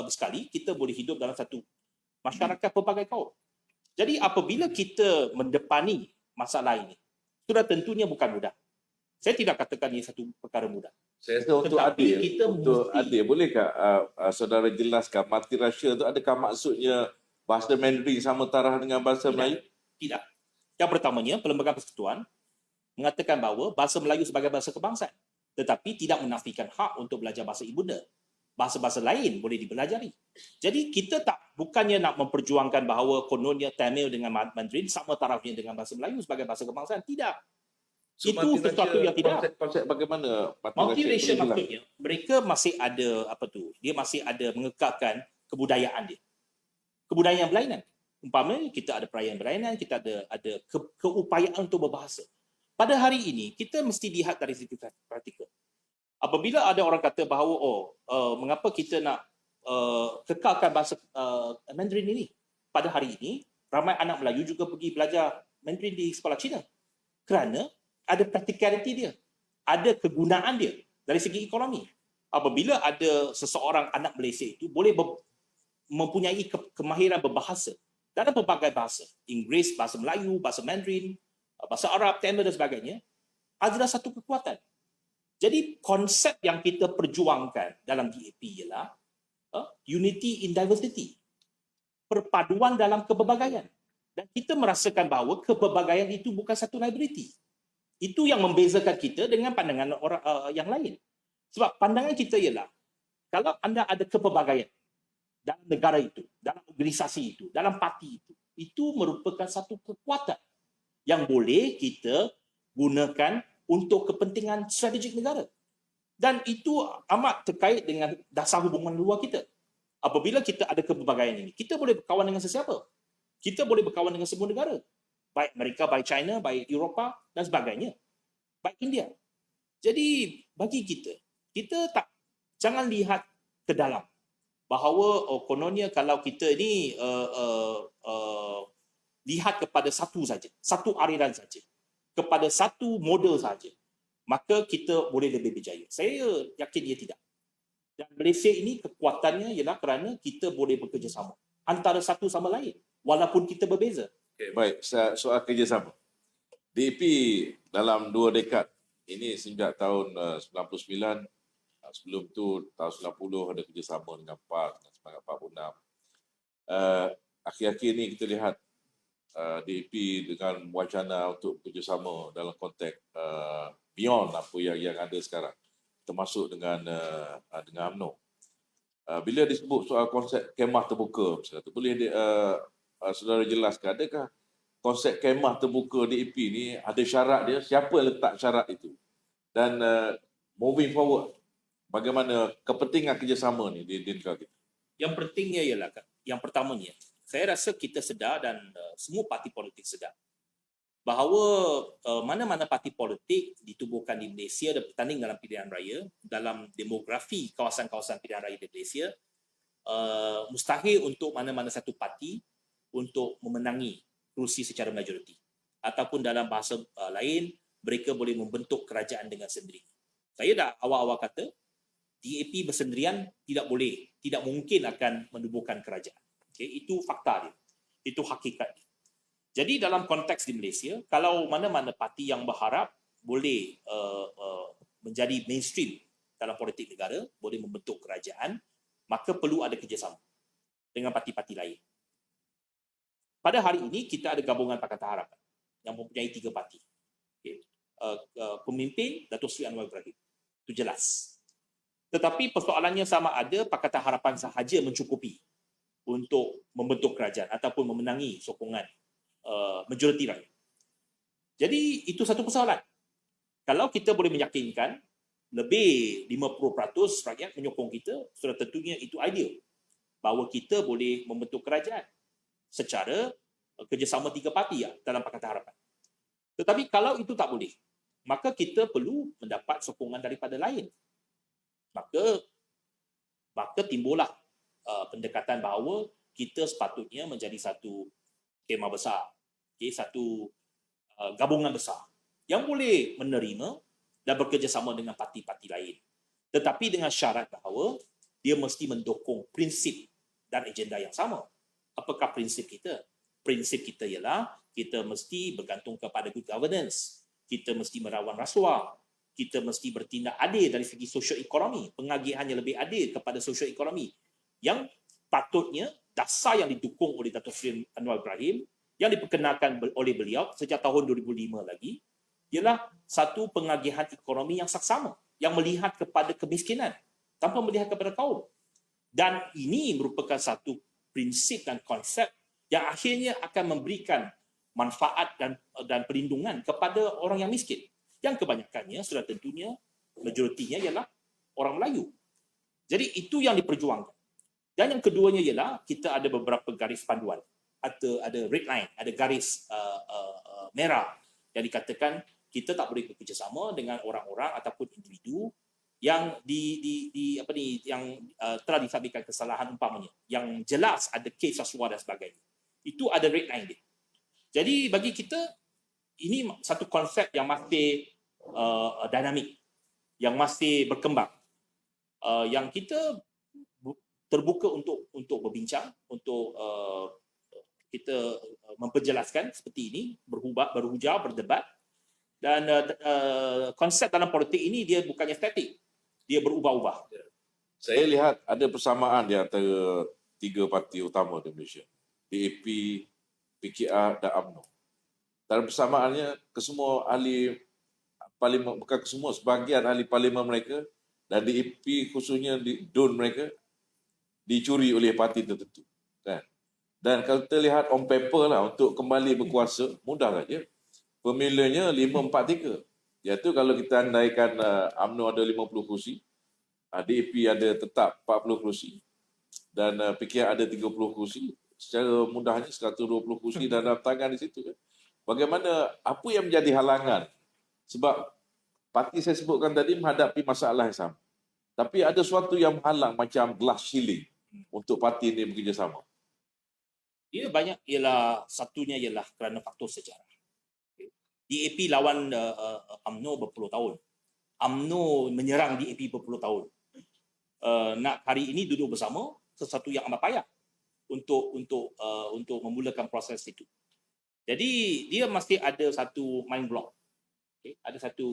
bersekali, kita boleh hidup dalam satu masyarakat pelbagai kaum. Jadi apabila kita mendepani masalah ini, sudah tentunya bukan mudah. Saya tidak katakan ini satu perkara mudah. Saya rasa untuk Tetapi adil, kita untuk mesti- adil, bolehkah saudara jelaskan multirasial itu adakah maksudnya bahasa Mandarin sama taraf dengan bahasa Melayu? Tidak. Yang pertamanya, Perlembagaan Persekutuan mengatakan bahawa bahasa Melayu sebagai bahasa kebangsaan, tetapi tidak menafikan hak untuk belajar bahasa ibunda. Bahasa-bahasa lain boleh dipelajari. Jadi kita bukannya nak memperjuangkan bahawa kononnya Tamil dengan Mandarin sama tarafnya dengan bahasa Melayu sebagai bahasa kebangsaan. Tidak. So, Itu sesuatu yang tidak. Konsep bagaimana Multiracial boleh maksudnya, mereka masih ada dia masih ada mengekalkan kebudayaan dia. Kebudayaan berlainan. Umpamanya kita ada perayaan berlainan, kita ada keupayaan untuk berbahasa. Pada hari ini, kita mesti lihat dari segi praktikal. Apabila ada orang kata bahawa mengapa kita nak kekalkan bahasa Mandarin ini? Pada hari ini, ramai anak Melayu juga pergi belajar Mandarin di sekolah Cina. Kerana ada practicality dia. Ada kegunaan dia dari segi ekonomi. Apabila ada seseorang anak Malaysia itu boleh mempunyai kemahiran berbahasa dalam pelbagai bahasa. Inggeris, bahasa Melayu, bahasa Mandarin, bahasa Arab, Tamil dan sebagainya, adalah satu kekuatan. Jadi konsep yang kita perjuangkan dalam DAP ialah unity in diversity. Perpaduan dalam kepelbagaian. Dan kita merasakan bahawa kepelbagaian itu bukan satu liability. Itu yang membezakan kita dengan pandangan orang yang lain. Sebab pandangan kita ialah, kalau anda ada kepelbagaian dalam negara itu, dalam organisasi itu, dalam parti itu merupakan satu kekuatan yang boleh kita gunakan untuk kepentingan strategik negara. Dan itu amat terkait dengan dasar hubungan luar kita. Apabila kita ada kepelbagaian ini, kita boleh berkawan dengan sesiapa. Kita boleh berkawan dengan semua negara. Baik Amerika, baik China, baik Eropah dan sebagainya. Baik India. Jadi bagi kita jangan lihat ke dalam. Bahawa kononnya kalau kita ni lihat kepada satu saja, satu aliran saja, kepada satu model saja, maka kita boleh lebih berjaya. Saya yakin dia tidak. Dan Malaysia ini kekuatannya ialah kerana kita boleh bekerjasama antara satu sama lain, walaupun kita berbeza. Okay, baik, soal kerjasama. DAP dalam 2 dekad ini sejak tahun 99, sebelum tu tahun 90 ada kerjasama dengan PAS, dengan Semangat 46. Akhir-akhir ini kita lihat DAP dengan wacana untuk kerjasama dalam konteks beyond apa yang ada sekarang, termasuk dengan UMNO. Bila disebut soal konsep kemah terbuka, misalnya tu, boleh saudara jelaskan, adakah konsep kemah terbuka DAP ni ada syarat dia? Siapa yang letak syarat itu? Dan moving forward, bagaimana kepentingan kerjasama ni di negara kita? Yang pentingnya ialah, yang pertamanya, saya rasa kita sedar dan semua parti politik sedar bahawa mana-mana parti politik ditubuhkan di Malaysia dan bertanding dalam pilihan raya, dalam demografi kawasan-kawasan pilihan raya di Malaysia, mustahil untuk mana-mana satu parti untuk memenangi kerusi secara majoriti. Ataupun dalam bahasa lain, mereka boleh membentuk kerajaan dengan sendiri. Saya dah awal-awal kata, DAP bersendirian tidak mungkin akan menubuhkan kerajaan. Okay? Itu fakta dia. Itu hakikat dia. Jadi dalam konteks di Malaysia, kalau mana-mana parti yang berharap boleh menjadi mainstream dalam politik negara, boleh membentuk kerajaan, maka perlu ada kerjasama dengan parti-parti lain. Pada hari ini kita ada gabungan Pakatan Harapan yang mempunyai 3 parti. Okay. Pemimpin Datuk Seri Anwar Ibrahim. Itu jelas. Tetapi persoalannya sama ada Pakatan Harapan sahaja mencukupi untuk membentuk kerajaan ataupun memenangi sokongan majoriti rakyat. Jadi itu satu persoalan. Kalau kita boleh meyakinkan lebih 50% rakyat menyokong kita, sudah tentunya itu ideal bahawa kita boleh membentuk kerajaan secara kerjasama 3 parti dalam Pakatan Harapan. Tetapi kalau itu tak boleh, maka kita perlu mendapat sokongan daripada lain. Maka timbullah pendekatan bahawa kita sepatutnya menjadi satu kemah besar, satu gabungan besar yang boleh menerima dan bekerjasama dengan parti-parti lain. Tetapi dengan syarat bahawa dia mesti mendukung prinsip dan agenda yang sama. Apakah prinsip kita? Prinsip kita ialah kita mesti bergantung kepada good governance. Kita mesti merawan rasuah. Kita mesti bertindak adil dari segi sosio-ekonomi. Pengagihannya lebih adil kepada sosio-ekonomi. Yang patutnya dasar yang didukung oleh Datuk Seri Anwar Ibrahim yang diperkenalkan oleh beliau sejak tahun 2005 lagi ialah satu pengagihan ekonomi yang saksama, yang melihat kepada kemiskinan tanpa melihat kepada kaum. Dan ini merupakan satu prinsip dan konsep yang akhirnya akan memberikan manfaat dan perlindungan kepada orang yang miskin. Yang kebanyakannya sudah tentunya majoritinya ialah orang Melayu. Jadi itu yang diperjuangkan. Dan yang keduanya ialah kita ada beberapa garis panduan. Ada red line, ada garis merah yang dikatakan kita tak boleh bekerjasama dengan orang-orang ataupun individu yang telah disampaikan kesalahan umpamanya, yang jelas ada kes rasuah dan sebagainya. Itu ada red line dia. Jadi bagi kita ini satu konsep yang masih dinamik, yang masih berkembang, yang kita terbuka untuk berbincang, untuk kita memperjelaskan seperti ini, berhujah, berdebat. Dan konsep dalam politik ini dia bukannya statik, dia berubah-ubah. Saya lihat ada persamaan di antara 3 parti utama di Malaysia, DAP, PKR dan UMNO. Dan persamaannya kesemua ahli parlimen, bukan kesemua, sebahagian ahli parlimen mereka dan DAP khususnya di DUN mereka dicuri oleh parti tertentu. Kan? Dan kalau kita lihat on paper lah untuk kembali berkuasa, mudah saja. Pemilihannya 5-4-3. Iaitu kalau kita andaikan UMNO ada 50 kursi, DAP ada tetap 40 kursi dan PKR ada 30 kursi, secara mudahnya 120 kursi dalam tangan di situ. Kan? Bagaimana, apa yang menjadi halangan? Sebab parti saya sebutkan tadi menghadapi masalah yang sama. Tapi ada sesuatu yang menghalang macam glass ceiling untuk parti ini bekerjasama. Dia banyak ialah, satunya ialah kerana faktor sejarah. DAP lawan UMNO berpuluh tahun. UMNO menyerang DAP berpuluh tahun. Nak hari ini duduk bersama, sesuatu yang amat payah untuk memulakan proses itu. Jadi dia mesti ada satu mind block. Okay? Ada satu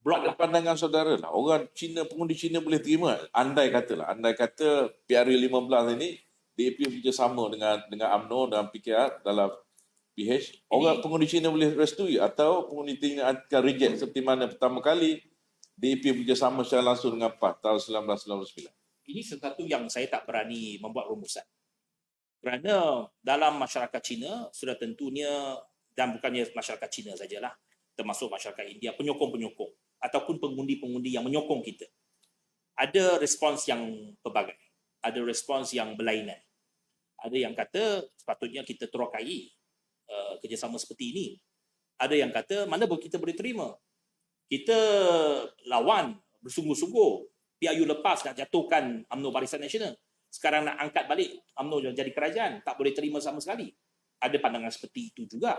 blok lah. Pandangan saudara lah, orang Cina, pengundi Cina boleh terima. Andai kata PRU15 ini DAP bekerjasama dengan UMNO dan PKR dalam PH, orang pengundi Cina boleh restui atau pengundi Cina akan reject seperti mana pertama kali DAP bekerjasama secara langsung dengan PAS tahun 1999. Ini sesuatu yang saya tak berani membuat rumusan. Kerana dalam masyarakat Cina sudah tentunya, dan bukannya masyarakat Cina sajalah, termasuk masyarakat India, penyokong-penyokong ataupun pengundi-pengundi yang menyokong kita, ada respons yang pelbagai, ada respons yang berlainan. Ada yang kata sepatutnya kita terokai kerjasama seperti ini. Ada yang kata mana kita boleh terima. Kita lawan bersungguh-sungguh. PRU lepas nak jatuhkan UMNO Barisan Nasional. Sekarang nak angkat balik UMNO jadi kerajaan. Tak boleh terima sama sekali. Ada pandangan seperti itu juga.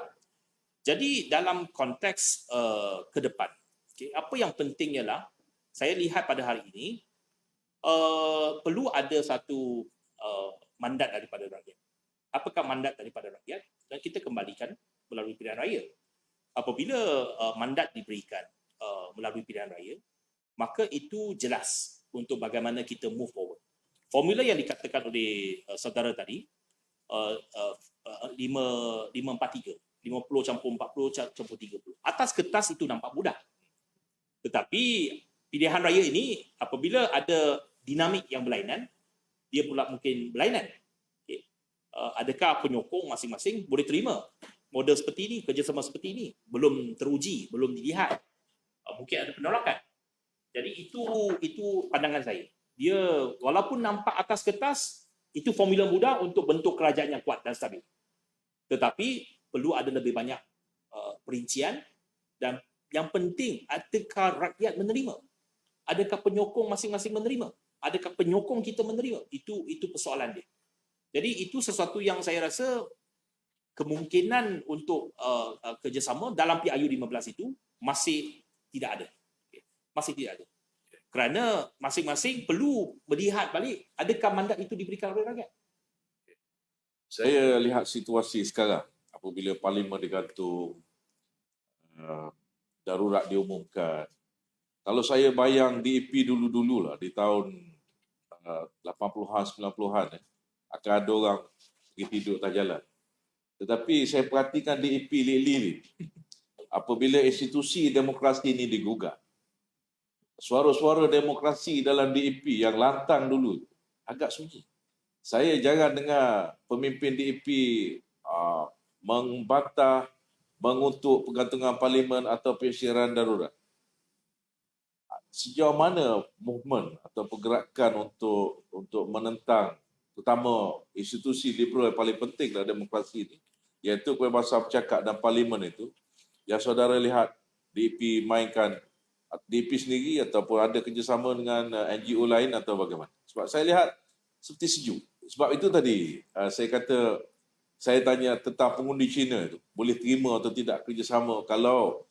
Jadi dalam konteks ke depan, apa yang penting ialah saya lihat pada hari ini perlu ada satu mandat daripada rakyat. Apakah mandat daripada rakyat? dan kita kembalikan melalui pilihan raya. Apabila mandat diberikan melalui pilihan raya, maka itu jelas untuk bagaimana kita move forward. Formula yang dikatakan oleh saudara tadi, 5-4-3, 50 campur 40 campur 30. Atas kertas itu nampak mudah. Tetapi pilihan raya ini apabila ada dinamik yang berlainan, dia pula mungkin berlainan. Okay. Adakah penyokong masing-masing boleh terima model seperti ini, kerjasama seperti ini? Belum teruji, belum dilihat. Mungkin ada penolakan. Jadi itu pandangan saya. Dia walaupun nampak atas kertas, itu formula mudah untuk bentuk kerajaan yang kuat dan stabil. Tetapi perlu ada lebih banyak perincian, dan yang penting, adakah rakyat menerima? Adakah penyokong masing-masing menerima? Adakah penyokong kita menerima? Itu persoalan dia. Jadi itu sesuatu yang saya rasa kemungkinan untuk kerjasama dalam PIU 15 itu masih tidak ada. Masih tidak ada. Kerana masing-masing perlu melihat balik adakah mandat itu diberikan oleh rakyat. Saya lihat situasi sekarang apabila parlimen digantung, darurat diumumkan. Kalau saya bayang DAP dulu-dulu lah, di tahun 80-an, 90-an, akan ada orang pergi tidur tak jalan. Tetapi saya perhatikan DAP lately, apabila institusi demokrasi ini digugat, suara-suara demokrasi dalam DAP yang lantang dulu agak sunyi. Saya jarang dengar pemimpin DAP membantah, mengutuk pergantungan parlimen atau pensyarahan darurat. Sejauh mana movement atau pergerakan untuk menentang terutama institusi liberal yang paling penting dalam demokrasi ini, iaitu kebebasan bercakap dan parlimen itu, yang saudara lihat DAP mainkan DAP sendiri ataupun ada kerjasama dengan NGO lain atau bagaimana? Sebab saya lihat seperti sejuk. Sebab itu tadi saya kata, saya tanya tentang pengundi Cina itu, boleh terima atau tidak kerjasama kalau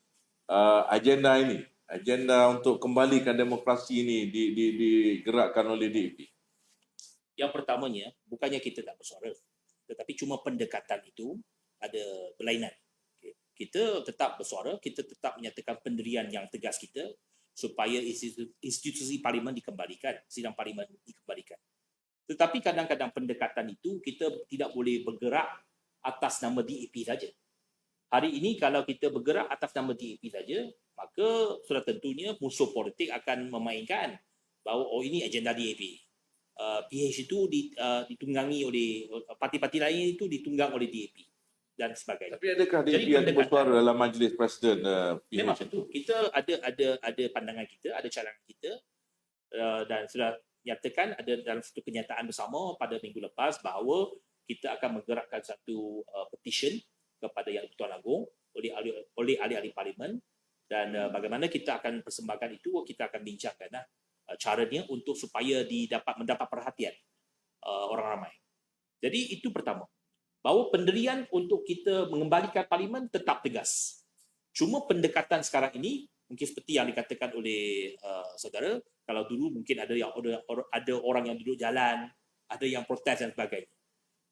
agenda ini, agenda untuk kembalikan demokrasi ini digerakkan oleh DAP. Yang pertamanya, bukannya kita tak bersuara, tetapi cuma pendekatan itu ada berlainan. Kita tetap bersuara, kita tetap menyatakan pendirian yang tegas kita supaya institusi parlimen dikembalikan, sidang parlimen dikembalikan. Tetapi kadang-kadang pendekatan itu kita tidak boleh bergerak atas nama DAP saja. Hari ini kalau kita bergerak atas nama DAP saja, maka sudah tentunya musuh politik akan memainkan bahawa ini agenda DAP. PH itu ditunggangi oleh parti-parti lain, itu ditunggang oleh DAP dan sebagainya. Tapi adakah DAP yang bersuara dalam majlis presiden PH? Memang tentu. Kita ada pandangan kita, ada cadangan kita, dan sudah nyatakan ada dalam satu kenyataan bersama pada minggu lepas bahawa kita akan menggerakkan satu petition kepada Yang di-Pertuan Agong oleh ahli-ahli parlimen, dan bagaimana kita akan persembahkan itu, kita akan bincangkan caranya untuk supaya mendapat perhatian orang ramai. Jadi itu pertama. Bahawa pendirian untuk kita mengembalikan parlimen tetap tegas. Cuma pendekatan sekarang ini mungkin seperti yang dikatakan oleh saudara, kalau dulu mungkin ada orang yang duduk jalan, ada yang protes dan sebagainya.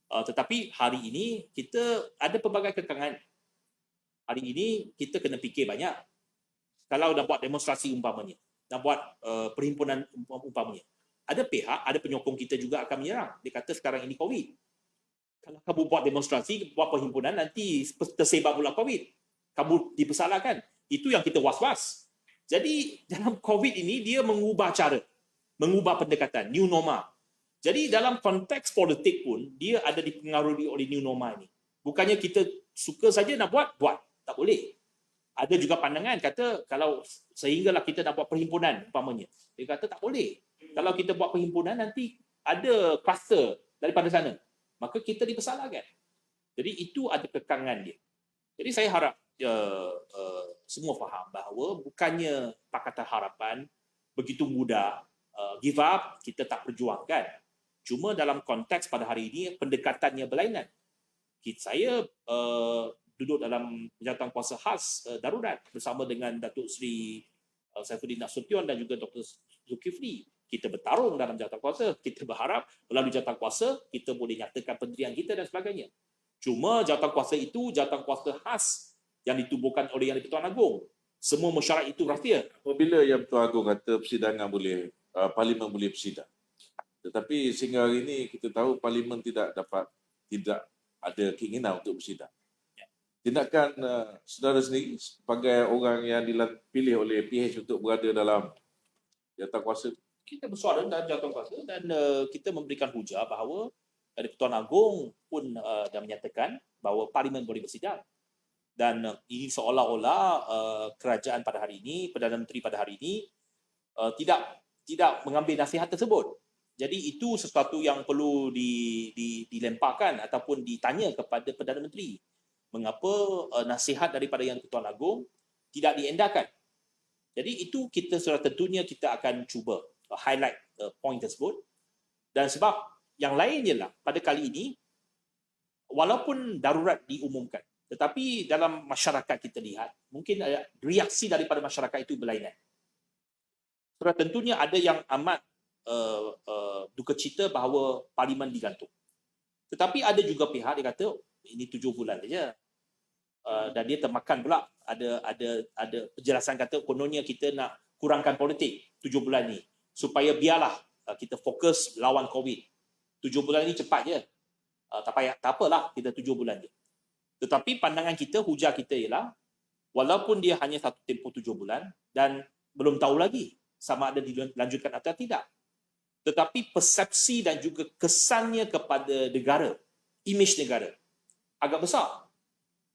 Tetapi hari ini kita ada pelbagai kekangan. Hari ini kita kena fikir banyak. Kalau nak buat demonstrasi umpamanya, nak buat perhimpunan umpamanya, ada pihak, ada penyokong kita juga akan menyerang. Dia kata sekarang ini COVID. Kalau kamu buat demonstrasi, buat perhimpunan, nanti tersebar pula COVID. Kamu dipersalahkan. Itu yang kita was-was. Jadi dalam COVID ini, dia mengubah cara, mengubah pendekatan, new normal. Jadi dalam konteks politik pun, dia ada dipengaruhi oleh new normal ini. Bukannya kita suka saja nak buat. Tak boleh. Ada juga pandangan, kata kalau sehinggalah kita nak buat perhimpunan, umpamanya. Dia kata tak boleh. Kalau kita buat perhimpunan, nanti ada kluster daripada sana. Maka kita dipersalahkan. Jadi itu ada kekangan dia. Jadi saya harap semua faham bahawa bukannya Pakatan Harapan begitu mudah give up, kita tak perjuangkan. Cuma dalam konteks pada hari ini pendekatannya berlainan. Saya duduk dalam Jawatan Kuasa Khas Darurat bersama dengan Datuk Seri Saifuddin Nasution dan juga Dr. Zulkifli. Kita bertarung dalam jawatan kuasa, kita berharap melalui jawatan kuasa kita boleh nyatakan pendirian kita dan sebagainya. Cuma jawatan kuasa itu jawatan kuasa khas yang ditubuhkan oleh Yang di-Pertuan Agong. Semua mesyuarat itu rahsia. Apabila Yang Pertuan Agong kata persidangan boleh, Parlimen boleh bersidang. Tetapi sehingga hari ini kita tahu Parlimen tidak ada keinginan untuk bersidang. Tindakan saudara sendiri sebagai orang yang dipilih oleh PH untuk berada dalam jawatan kuasa, Kita bersuara dalam jawatan kuasa dan kita memberikan hujah bahawa dari Pertuan Agong pun dah menyatakan bahawa Parlimen boleh bersidang. Dan ini seolah-olah kerajaan pada hari ini, Perdana Menteri pada hari ini tidak mengambil nasihat tersebut. Jadi itu sesuatu yang perlu dilemparkan ataupun ditanya kepada Perdana Menteri. Mengapa nasihat daripada Yang di-Pertuan Agong tidak diendarkan? Jadi itu kita sudah tentunya kita akan cuba highlight point tersebut. Dan sebab yang lain ialah pada kali ini, walaupun darurat diumumkan, tetapi dalam masyarakat kita lihat, mungkin reaksi daripada masyarakat itu berlainan. Sudah tentunya ada yang amat duka cita bahawa Parlimen digantung. Tetapi ada juga pihak dia kata ini 7 bulan saja. Dan dia termakan pula ada penjelasan kata kononnya kita nak kurangkan politik 7 bulan ni supaya biarlah kita fokus lawan COVID. 7 bulan ni cepat je. Tak apalah kita 7 bulan je. Tetapi pandangan kita, hujah kita ialah walaupun dia hanya satu tempoh 7 bulan dan belum tahu lagi sama ada dilanjutkan atau tidak. Tetapi persepsi dan juga kesannya kepada negara, imej negara agak besar.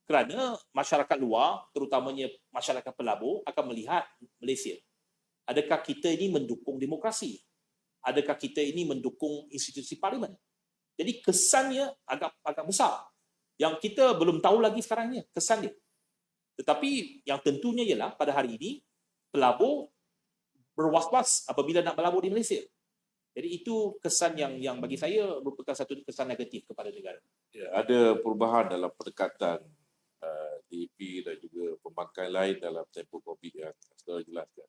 Kerana masyarakat luar, terutamanya masyarakat pelabur akan melihat Malaysia. Adakah kita ini mendukung demokrasi? Adakah kita ini mendukung institusi parlimen? Jadi kesannya agak besar. Yang kita belum tahu lagi sekarangnya, kesannya. Tetapi yang tentunya ialah pada hari ini, pelabur berwas-was apabila nak berlabur di Malaysia. Jadi itu kesan yang bagi saya merupakan satu kesan negatif kepada negara. Ya, ada perubahan dalam pendekatan DAP dan juga pembangkang lain dalam tempoh COVID yang saudara jelaskan.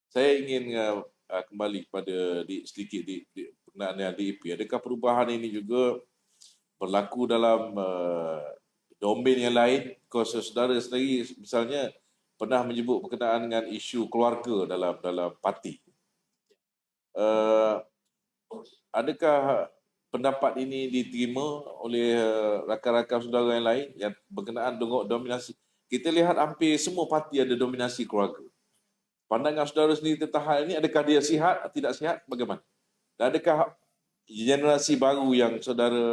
Saya ingin kembali kepada sedikit berkenaan DAP. Adakah perubahan ini juga berlaku dalam domain yang lain? Because saudara sendiri misalnya pernah menyebut berkenaan dengan isu keluarga dalam parti. Adakah pendapat ini diterima oleh rakan-rakan saudara yang lain yang berkenaan dengan dominasi? Kita lihat hampir semua parti ada dominasi keluarga. Pandangan saudara sendiri tentang hal ini, adakah dia sihat atau tidak sihat, bagaimana? Dan adakah generasi baru yang saudara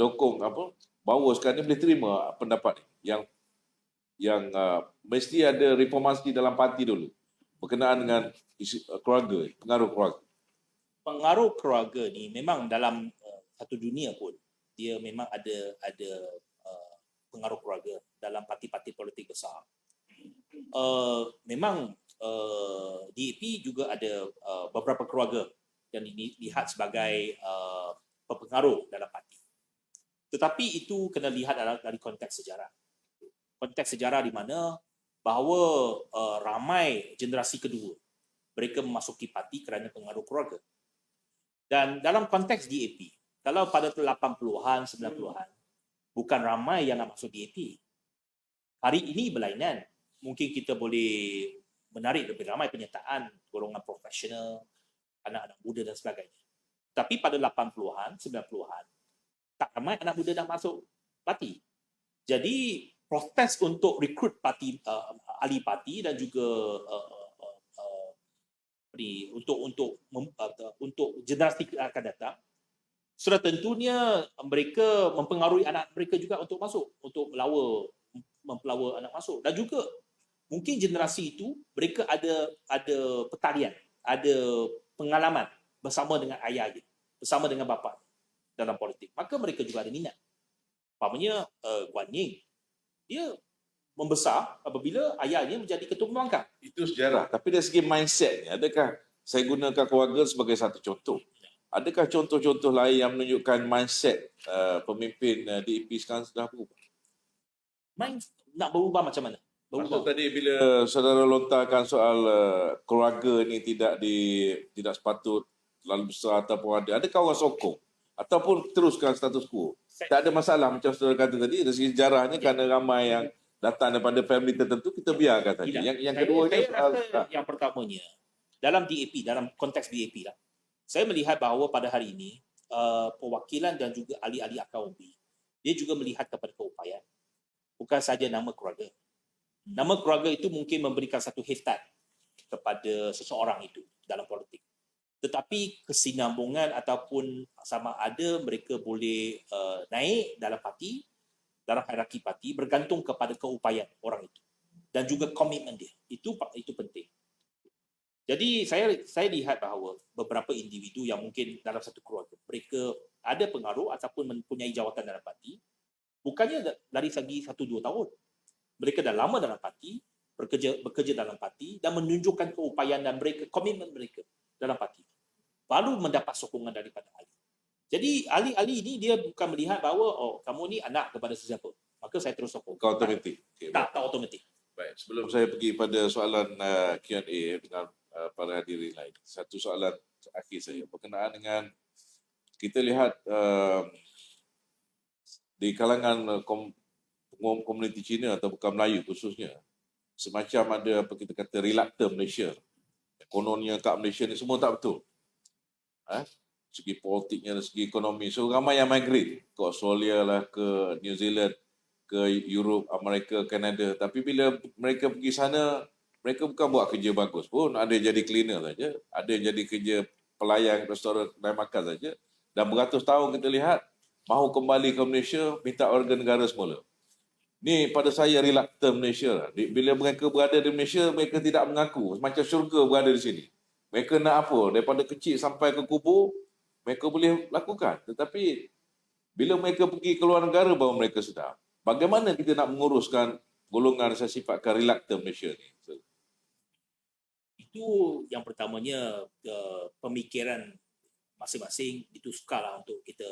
dokong bahawa sekarang ini boleh terima pendapat ini yang mesti ada reformasi dalam parti dulu berkenaan dengan isu keluarga, pengaruh keluarga? Pengaruh keluarga ni memang dalam satu dunia pun dia memang ada pengaruh keluarga dalam parti-parti politik besar. Memang DAP juga ada beberapa keluarga yang dilihat sebagai pengaruh dalam parti. Tetapi itu kena lihat dari konteks sejarah. Konteks sejarah di mana bahawa ramai generasi kedua mereka memasuki parti kerana pengaruh keluarga. Dan dalam konteks DAP, kalau pada 80-an, 90-an, bukan ramai yang nak masuk DAP. Hari ini berlainan. Mungkin kita boleh menarik lebih ramai penyertaan golongan profesional, anak-anak muda dan sebagainya. Tapi pada 80-an, 90-an, tak ramai anak muda nak masuk parti. Jadi, proses untuk rekrut parti, ahli parti dan juga untuk generasi akan datang, sudah tentunya mereka mempengaruhi anak mereka juga untuk masuk, untuk mempelawa anak masuk. Dan juga mungkin generasi itu mereka ada pertalian, ada pengalaman bersama dengan ayahnya, bersama dengan bapa dalam politik. Maka mereka juga ada minat. Umpamanya Guan Ying, dia membesar apabila ayahnya menjadi ketua pembangkang. Itu sejarah. Tapi dari segi mindsetnya, adakah saya gunakan keluarga sebagai satu contoh? Adakah contoh-contoh lain yang menunjukkan mindset pemimpin DAP sekarang sudah berubah? Nak berubah macam mana? Maksud tadi bila saudara lontarkan soal keluarga ni tidak sepatut terlalu besar ataupun adakah orang sokong? ataupun teruskan status quo. Tak ada masalah macam saudara kata tadi, dari segi sejarahnya kerana ramai yang datang daripada family tertentu, kita biarkan saja. Yang keduanya soal yang pertamanya dalam DAP, dalam konteks DAP lah, saya melihat bahawa pada hari ini perwakilan dan juga ahli-ahli akaunti dia juga melihat kepada keupayaan, bukan saja nama keluarga. Nama keluarga itu mungkin memberikan satu heftat kepada seseorang itu dalam politik. Tetapi kesinambungan ataupun sama ada mereka boleh naik dalam parti, dalam hierarki parti bergantung kepada keupayaan orang itu dan juga komitmen dia. Itu penting. Jadi saya lihat bahawa beberapa individu yang mungkin dalam satu keluarga mereka ada pengaruh ataupun mempunyai jawatan dalam parti, bukannya dari segi 1-2 tahun. Mereka dah lama dalam parti, bekerja dalam parti dan menunjukkan keupayaan dan mereka komitmen mereka dalam parti. Baru mendapat sokongan daripada ahli. Jadi ahli-ahli ini dia bukan melihat bahawa kamu ni anak kepada sesiapa, maka saya terus sokong. kau otomatik. Tak otomatik. Baik, sebelum saya pergi pada soalan Q&A dengan para hadirin lain, satu soalan akhir saya berkenaan dengan kita lihat di kalangan komuniti Cina atau bukan Melayu khususnya, semacam ada apa kita kata reluctant Malaysia. Kononnya kat Malaysia ni semua tak betul. Segi politiknya, segi ekonomi. So ramai yang migrate ke Australia lah, ke New Zealand, ke Europe, Amerika, Kanada. Tapi bila mereka pergi sana, mereka bukan buat kerja bagus pun. Ada yang jadi cleaner saja, ada yang jadi kerja pelayan restoran kedai makan saja. Dan beratus tahun kita lihat, mahu kembali ke Malaysia, minta warga negara semula. Ni pada saya reluctant Malaysia. Bila mereka berada di Malaysia, mereka tidak mengaku. Macam syurga berada di sini. Mereka nak apa? Daripada kecil sampai ke kubur, mereka boleh lakukan. Tetapi bila mereka pergi ke luar negara, baru mereka sedar. Bagaimana kita nak menguruskan golongan saya sifatkan reluctant Malaysia ni? Itu yang pertamanya pemikiran masing-masing ditukarlah untuk kita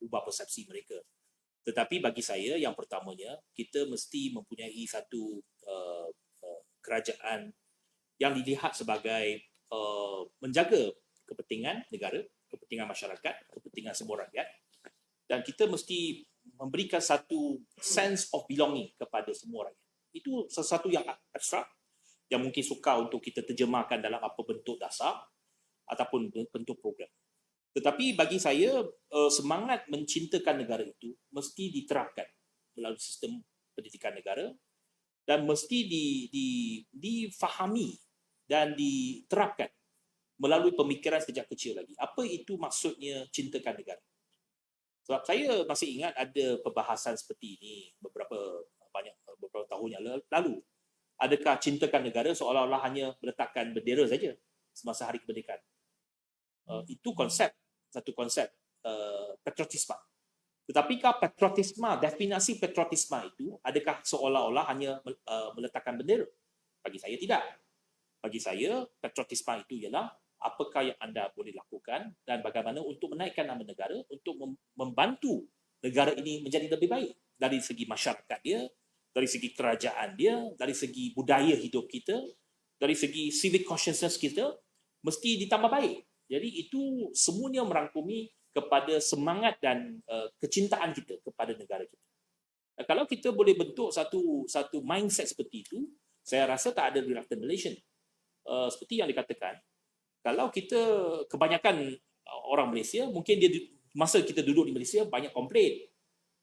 ubah persepsi mereka. Tetapi bagi saya yang pertamanya kita mesti mempunyai satu kerajaan yang dilihat sebagai menjaga kepentingan negara, kepentingan masyarakat, kepentingan semua rakyat, dan kita mesti memberikan satu sense of belonging kepada semua rakyat. Itu sesuatu yang abstrak yang mungkin sukar untuk kita terjemahkan dalam apa bentuk dasar ataupun bentuk program. Tetapi bagi saya semangat mencintakan negara itu mesti diterapkan melalui sistem pendidikan negara dan mesti difahami dan diterapkan melalui pemikiran sejak kecil lagi. Apa itu maksudnya cintakan negara? Sebab saya masih ingat ada perbahasan seperti ini beberapa tahun yang lalu. Adakah cintakan negara seolah-olah hanya meletakkan bendera saja semasa hari kemerdekaan? Itu satu konsep patriotisme. Tetapi definisi patriotisme itu adakah seolah-olah hanya meletakkan bendera? Bagi saya tidak. Bagi saya patriotisme itu ialah apakah yang anda boleh lakukan dan bagaimana untuk menaikkan nama negara, untuk membantu negara ini menjadi lebih baik dari segi masyarakat dia, dari segi kerajaan dia, dari segi budaya hidup kita, dari segi civic consciousness kita, mesti ditambah baik. Jadi itu semuanya merangkumi kepada semangat dan kecintaan kita kepada negara kita. Kalau kita boleh bentuk satu mindset seperti itu, saya rasa tak ada reluctant Malaysian. Seperti yang dikatakan, kalau kita kebanyakan orang Malaysia, mungkin dia masa kita duduk di Malaysia banyak komplain.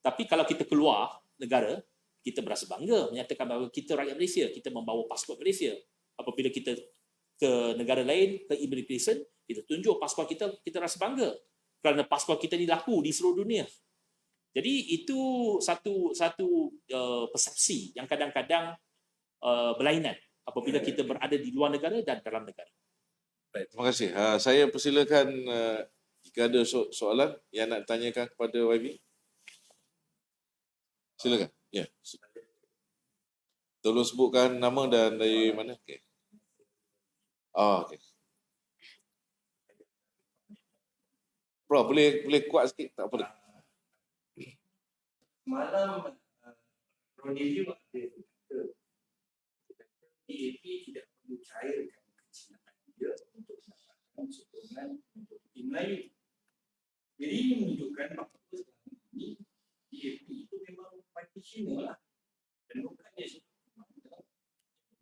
Tapi kalau kita keluar negara, kita berasa bangga menyatakan bahawa kita rakyat Malaysia, kita membawa pasport Malaysia. Apabila kita ke negara lain, ke immigration, kita tunjuk pasport kita, kita rasa bangga kerana pasport kita ni laku di seluruh dunia. Jadi itu satu persepsi yang kadang-kadang berlainan apabila kita berada di luar negara dan dalam negara. Baik, terima kasih. Saya persilakan jika ada soalan yang nak tanyakan kepada YB. Silakan. Ya. Tolong sebutkan nama dan dari mana. Okey. Okey. Bro, boleh kuat sikit tak apa. Malam Ronilio ada DAP tidak perlu cairkan kecintaan dia untuk mendapatkan sokongan untuk tim lain. Jadi ini menunjukkan bahawa selama ini DAP itu memang parti Cina lah. Dan bukannya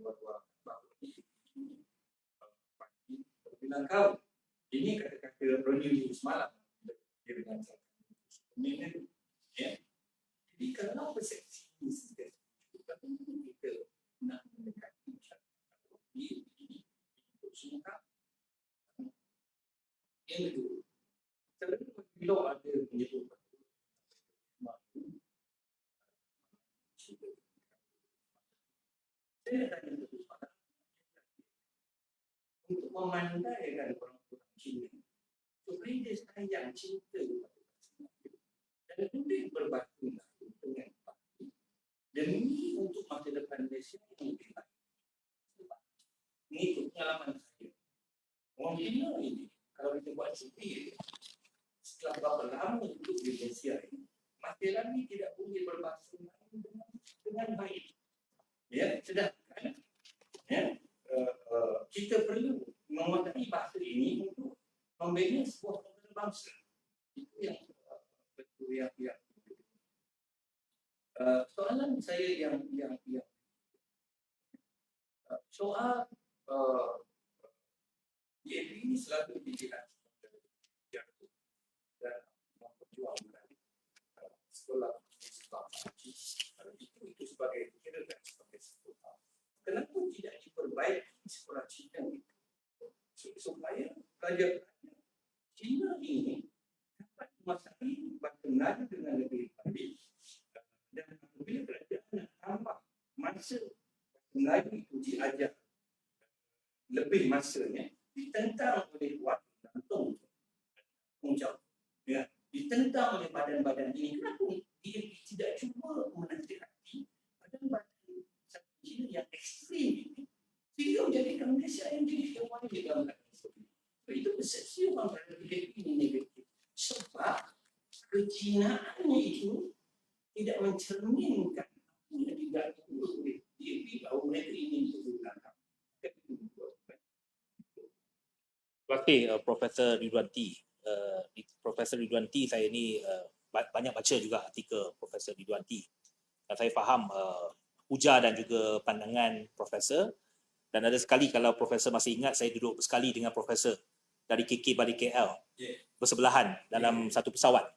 bahawa parti berbilang kau. Ini kata-kata Ronnie Liu semalam. Dia dengan ya. Jadi kalau persepsi ini kita nak mendekati masyarakat ini untuk semua yang kedua, bila ada menyebut saya tanya satu soalan untuk memandaikan orang-orang Cina supaya dia sayang cinta kepada Melayu dan boleh berbatu dengan parti demi untuk masa depan Malaysia yang lebih baik. Sebab mengikut pengalaman saya, orang Cina ini kalau kita buat survei setelah berapa lama hidup di Malaysia ini, masyarakat ini tidak boleh berbahasa Melayu dengan baik. Ya, sedangkan kita perlu menguasai bahasa ini untuk membina sebuah negara bangsa. Itu yang betul yang soalan saya yang soal DAP ini selalu dilihat dan memperjuangkan sekolah itu sebagai kira dan sebagai sekolah. Kenapa tidak diperbaiki sekolah Cina itu supaya pelajar-pelajar Cina ini dapat menguasai bahasa Melayu dengan lebih baik dan apabila kerajaan nak tambah masa Melayu itu diajar lebih masanya ditentang oleh waktu gantung uncap ya ditentang oleh badan-badan ini. Kenapa dia tidak cuba menasihati badan-badan Cina yang ekstrim ini sehingga menjadikan Malaysia yang jadi hewan di dalam itu persepsi orang terhadap DAP ini negatif sebab kecinaannya itu tidak mencerminkan apa yang digagas oleh DAP bahawa mereka ingin bergabung. Terima kasih Profesor Ridwan T. Profesor Ridwan T, saya ni banyak baca juga artikel Profesor Ridwan T. Dan saya faham ujar dan juga pandangan Profesor. Dan ada sekali kalau Profesor masih ingat, saya duduk sekali dengan Profesor dari KK balik KL. Bersebelahan dalam satu pesawat.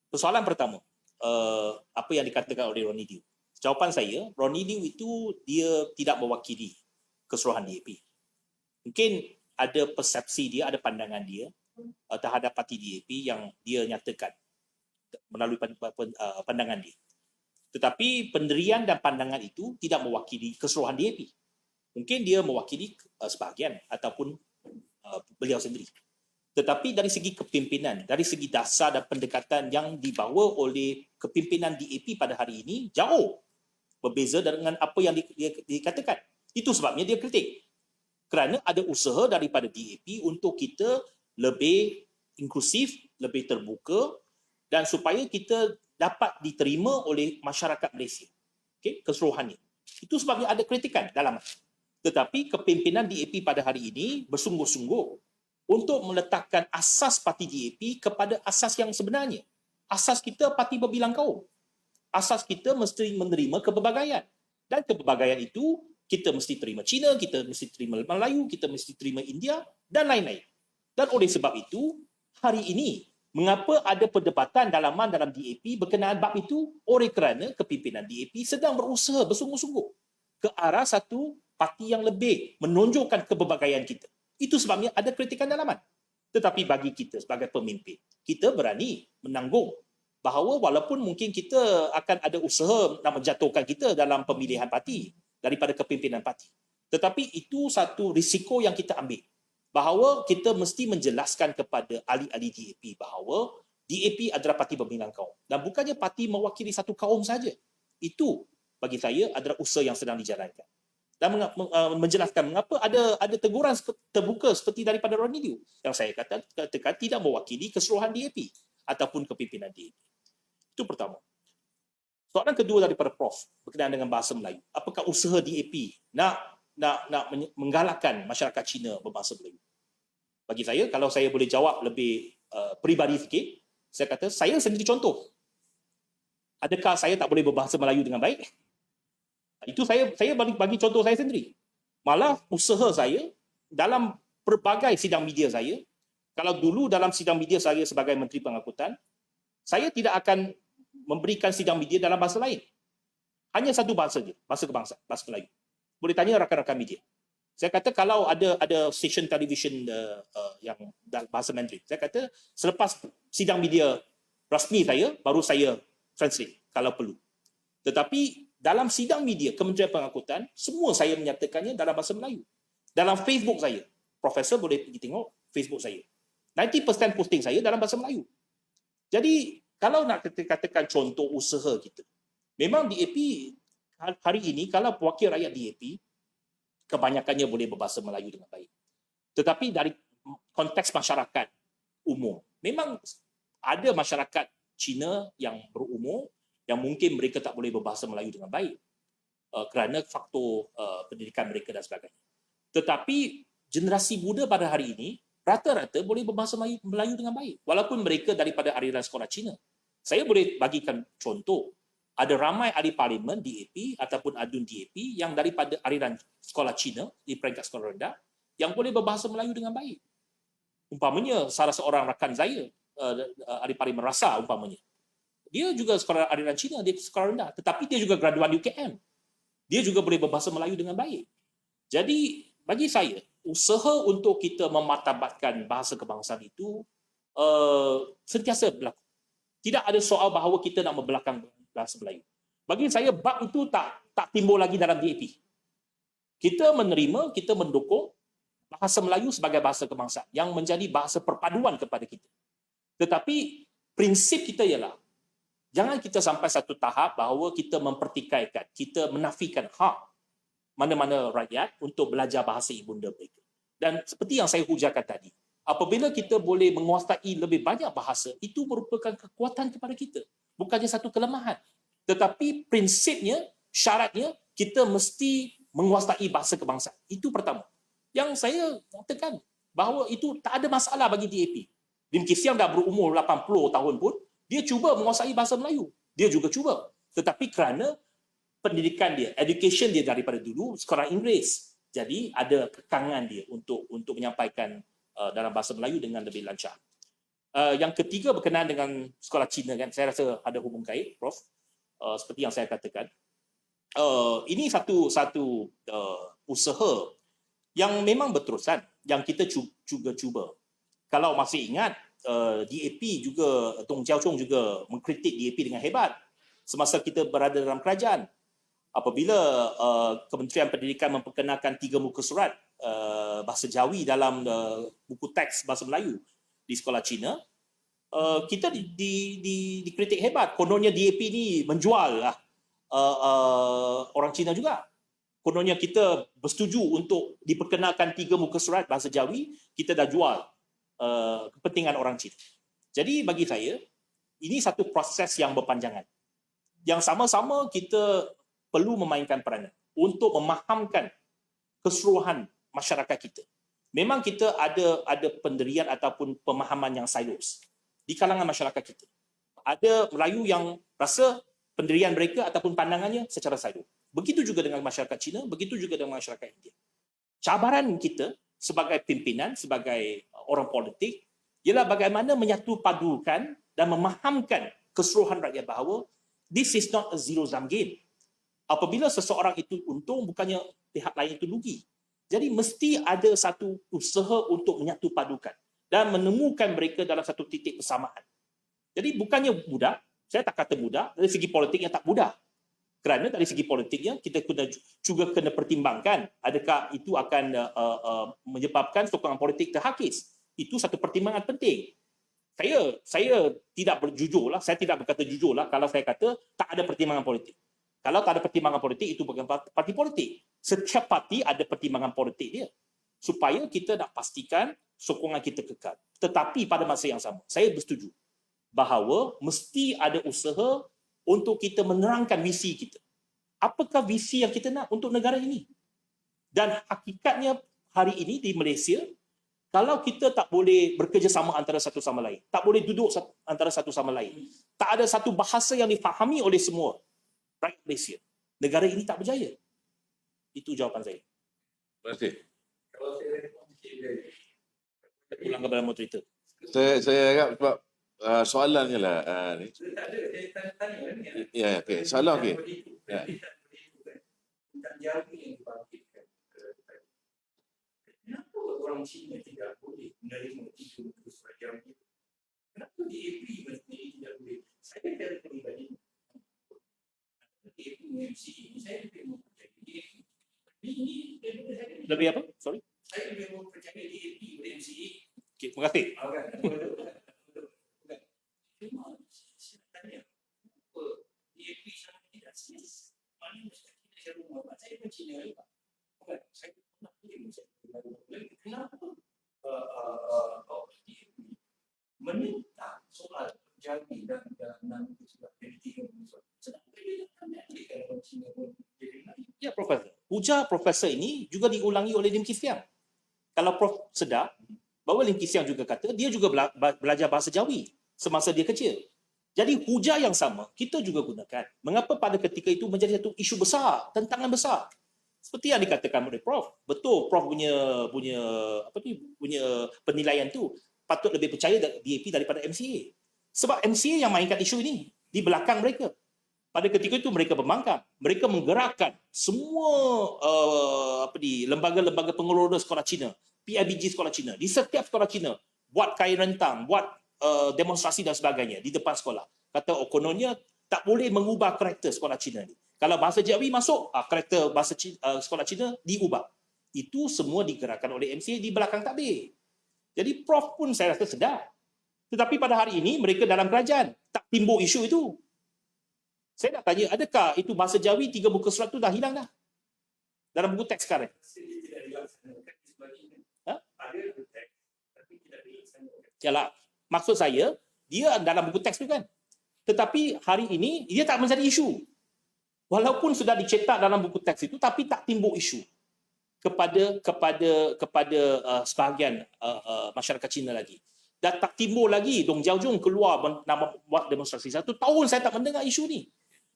Persoalan pertama, apa yang dikatakan oleh Ronnie Liu. Jawapan saya, Ronnie Liu itu dia tidak mewakili keseluruhan DAP. Mungkin ada persepsi dia, ada pandangan dia terhadap parti DAP yang dia nyatakan melalui pandangan dia. Tetapi pendirian dan pandangan itu tidak mewakili keseluruhan DAP. Mungkin dia mewakili sebahagian ataupun beliau sendiri. Tetapi dari segi kepimpinan, dari segi dasar dan pendekatan yang dibawa oleh kepimpinan DAP pada hari ini jauh berbeza dengan apa yang dikatakan. Itu sebabnya dia kritik. Kerana ada usaha daripada DAP untuk kita lebih inklusif, lebih terbuka dan supaya kita dapat diterima oleh masyarakat Malaysia. Okay? Keseluruhannya. Itu sebabnya ada kritikan dalam. Tetapi kepimpinan DAP pada hari ini bersungguh-sungguh untuk meletakkan asas parti DAP kepada asas yang sebenarnya. Asas kita parti berbilang kaum. Asas kita mesti menerima kepelbagaian. Dan kepelbagaian itu kita mesti terima Cina, kita mesti terima Melayu, kita mesti terima India dan lain-lain. Dan oleh sebab itu, hari ini, mengapa ada perdebatan dalaman dalam DAP berkenaan bab itu? Oleh kerana kepimpinan DAP sedang berusaha bersungguh-sungguh ke arah satu parti yang lebih menonjolkan kepelbagaian kita. Itu sebabnya ada kritikan dalaman. Tetapi bagi kita sebagai pemimpin, kita berani menanggung bahawa walaupun mungkin kita akan ada usaha nak menjatuhkan kita dalam pemilihan parti daripada kepimpinan parti. Tetapi itu satu risiko yang kita ambil. Bahawa kita mesti menjelaskan kepada ahli-ahli DAP bahawa DAP adalah parti berbilang kaum. Dan bukannya parti mewakili satu kaum saja. Itu bagi saya adalah usaha yang sedang dijalankan. Dan menjelaskan mengapa ada teguran terbuka seperti daripada Ronnie Liu yang saya katakan tidak mewakili keseluruhan DAP ataupun kepimpinan DAP. Itu pertama. Soalan kedua daripada Prof berkenaan dengan bahasa Melayu. Apakah usaha DAP nak menggalakkan masyarakat Cina berbahasa Melayu? Bagi saya, kalau saya boleh jawab lebih peribadi sikit, saya kata saya sendiri contoh. Adakah saya tak boleh berbahasa Melayu dengan baik? Itu saya bagi contoh saya sendiri. Malah usaha saya dalam pelbagai sidang media saya, kalau dulu dalam sidang media saya sebagai Menteri Pengangkutan, saya tidak akan memberikan sidang media dalam bahasa lain. Hanya satu bahasa je, bahasa kebangsaan, bahasa Melayu. Boleh tanya rakan-rakan media. Saya kata kalau ada stesen televisyen yang dalam bahasa Mandarin, saya kata selepas sidang media rasmi saya, baru saya translate kalau perlu. Tetapi dalam sidang media Kementerian Pengangkutan, semua saya menyatakannya dalam bahasa Melayu. Dalam Facebook saya, Profesor boleh pergi tengok Facebook saya. 90% posting saya dalam bahasa Melayu. Jadi, kalau nak katakan contoh usaha kita, memang DAP hari ini, kalau wakil rakyat DAP, kebanyakannya boleh berbahasa Melayu dengan baik. Tetapi dari konteks masyarakat umum, memang ada masyarakat Cina yang berumur yang mungkin mereka tak boleh berbahasa Melayu dengan baik kerana faktor pendidikan mereka dan sebagainya. Tetapi generasi muda pada hari ini rata-rata boleh berbahasa Melayu dengan baik walaupun mereka daripada aliran sekolah Cina. Saya boleh bagikan contoh, ada ramai ahli parlimen DAP ataupun adun DAP yang daripada aliran sekolah Cina di peringkat sekolah rendah yang boleh berbahasa Melayu dengan baik. Umpamanya salah seorang rakan saya ahli parlimen rasa umpamanya, dia juga sekolah aliran Cina, dia sekolah rendah, tetapi dia juga graduan UKM. Dia juga boleh berbahasa Melayu dengan baik. Jadi bagi saya, usaha untuk kita memartabatkan bahasa kebangsaan itu sentiasa berlaku. Tidak ada soal bahawa kita nak membelakang bahasa Melayu. Bagi saya, bab itu tak timbul lagi dalam DAP. Kita menerima, kita mendukung bahasa Melayu sebagai bahasa kebangsaan yang menjadi bahasa perpaduan kepada kita. Tetapi prinsip kita ialah jangan kita sampai satu tahap bahawa kita mempertikaikan, kita menafikan hak mana-mana rakyat untuk belajar bahasa ibunda mereka. Dan seperti yang saya hujahkan tadi, apabila kita boleh menguasai lebih banyak bahasa, itu merupakan kekuatan kepada kita. Bukannya satu kelemahan. Tetapi prinsipnya, syaratnya, kita mesti menguasai bahasa kebangsaan. Itu pertama. Yang saya katakan bahawa itu tak ada masalah bagi DAP. Lim Kee Siang dah berumur 80 tahun pun, dia cuba menguasai bahasa Melayu. Dia juga cuba. Tetapi kerana pendidikan dia, education dia daripada dulu sekolah Inggeris. Jadi ada kekangan dia untuk menyampaikan dalam bahasa Melayu dengan lebih lancar. Yang ketiga berkenaan dengan sekolah Cina kan, saya rasa ada hubung kait, Prof. Seperti yang saya katakan. Ini satu usaha yang memang berterusan, yang kita juga cuba. Kalau masih ingat, DAP juga, Tung Jiao Chong juga mengkritik DAP dengan hebat semasa kita berada dalam kerajaan. Apabila Kementerian Pendidikan memperkenalkan 3 muka surat bahasa Jawi dalam buku teks bahasa Melayu di sekolah Cina, kita dikritik hebat. Kononnya DAP ni menjual orang Cina juga. Kononnya kita bersetuju untuk diperkenalkan 3 muka surat bahasa Jawi, kita dah jual kepentingan orang Cina. Jadi bagi saya, ini satu proses yang berpanjangan. Yang sama-sama kita perlu memainkan peranan untuk memahamkan keseluruhan masyarakat kita. Memang kita ada pendirian ataupun pemahaman yang silos di kalangan masyarakat kita. Ada Melayu yang rasa pendirian mereka ataupun pandangannya secara silo. Begitu juga dengan masyarakat Cina, begitu juga dengan masyarakat India. Cabaran kita sebagai pimpinan, sebagai orang politik, ialah bagaimana menyatu padukan dan memahamkan keseluruhan rakyat bahawa this is not a zero-sum game. Apabila seseorang itu untung, bukannya pihak lain itu rugi. Jadi mesti ada satu usaha untuk menyatu padukan dan menemukan mereka dalam satu titik persamaan. Jadi bukannya mudah, saya tak kata mudah, dari segi politiknya tak mudah. Kerana dari segi politiknya, kita juga kena pertimbangkan adakah itu akan menyebabkan sokongan politik terhakis. Itu satu pertimbangan penting. Saya tidak berjujur lah, saya tidak berkata jujur lah kalau saya kata tak ada pertimbangan politik. Kalau tak ada pertimbangan politik, itu bukan parti politik. Setiap parti ada pertimbangan politik dia. Supaya kita nak pastikan sokongan kita kekal. Tetapi pada masa yang sama, saya bersetuju bahawa mesti ada usaha untuk kita menerangkan visi kita. Apakah visi yang kita nak untuk negara ini? Dan hakikatnya hari ini di Malaysia, Kalau kita tak boleh bekerjasama antara satu sama lain, tak boleh duduk antara satu sama lain, tak ada satu bahasa yang difahami oleh semua rakyat Malaysia, negara ini tak berjaya. Itu jawapan saya. Terima kasih. Kalau saya respon sikit dari Ulang kepada moderator. Saya agak sebab soalannya lah ni. tak ada, saya tanya ni. Ya, okey. Soalan okey. Ya. Tentang Jawi yang dibangkitkan. Kenapa orang Cina tidak boleh menerima 3 muka surat Jawi? Kenapa DAP mesti tidak boleh? Saya dari peribadi. DAP MCE ini saya lebih mempercayai DAP. Ini Lebih apa? Sorry. saya lebih mempercayai DAP daripada MCE. Okay, terima kasih. Cuma saya tanya, apa DAP sangat tidak serius? Mana mesti kita cari rumah? Saya pun Cina juga. Bukan, saya pernah pergi kenapa DAP menentang soal Jawi dan sebab dari 3 muka. Sedangkan dia tak mengajarkan orang Cina pun jadi lain. Ya, Profesor. Ujar Profesor ini juga diulangi oleh Lim Kee Siang. Kalau Prof sedar, bahawa Lim Kee Siang juga kata, dia juga belajar bahasa Jawi semasa dia kecil. Jadi hujah yang sama, kita juga gunakan. Mengapa pada ketika itu menjadi satu isu besar, tentangan besar. Seperti yang dikatakan oleh Prof. Betul, Prof punya penilaian tu patut lebih percaya DAP daripada MCA. Sebab MCA yang mainkan isu ini di belakang mereka. Pada ketika itu mereka membangkang, mereka menggerakkan semua lembaga-lembaga pengelola sekolah Cina, PIBG sekolah Cina, di setiap sekolah Cina buat kain rentang, buat demonstrasi dan sebagainya di depan sekolah. Kata kononnya tak boleh mengubah karakter sekolah Cina ni. Kalau bahasa Jawi masuk, karakter bahasa sekolah Cina diubah. Itu semua digerakkan oleh MCA di belakang tabir. Jadi Prof pun saya rasa sedar. Tetapi pada hari ini mereka dalam kerajaan tak timbul isu itu. Saya nak tanya, adakah itu bahasa Jawi 3 muka surat tu dah hilang dah? Dalam buku teks sekarang. Saya tidak dilaksanakan sebagainya. Ha? Ada teks, tapi tidak dilaksanakan. Yalah, maksud saya, dia dalam buku teks tu kan. Tetapi hari ini, dia tak menjadi isu. Walaupun sudah dicetak dalam buku teks itu, tapi tak timbul isu kepada sebahagian masyarakat Cina lagi. Dan tak timbul lagi Dong Jiaojun keluar nama buat demonstrasi. 1 tahun saya tak mendengar isu ni.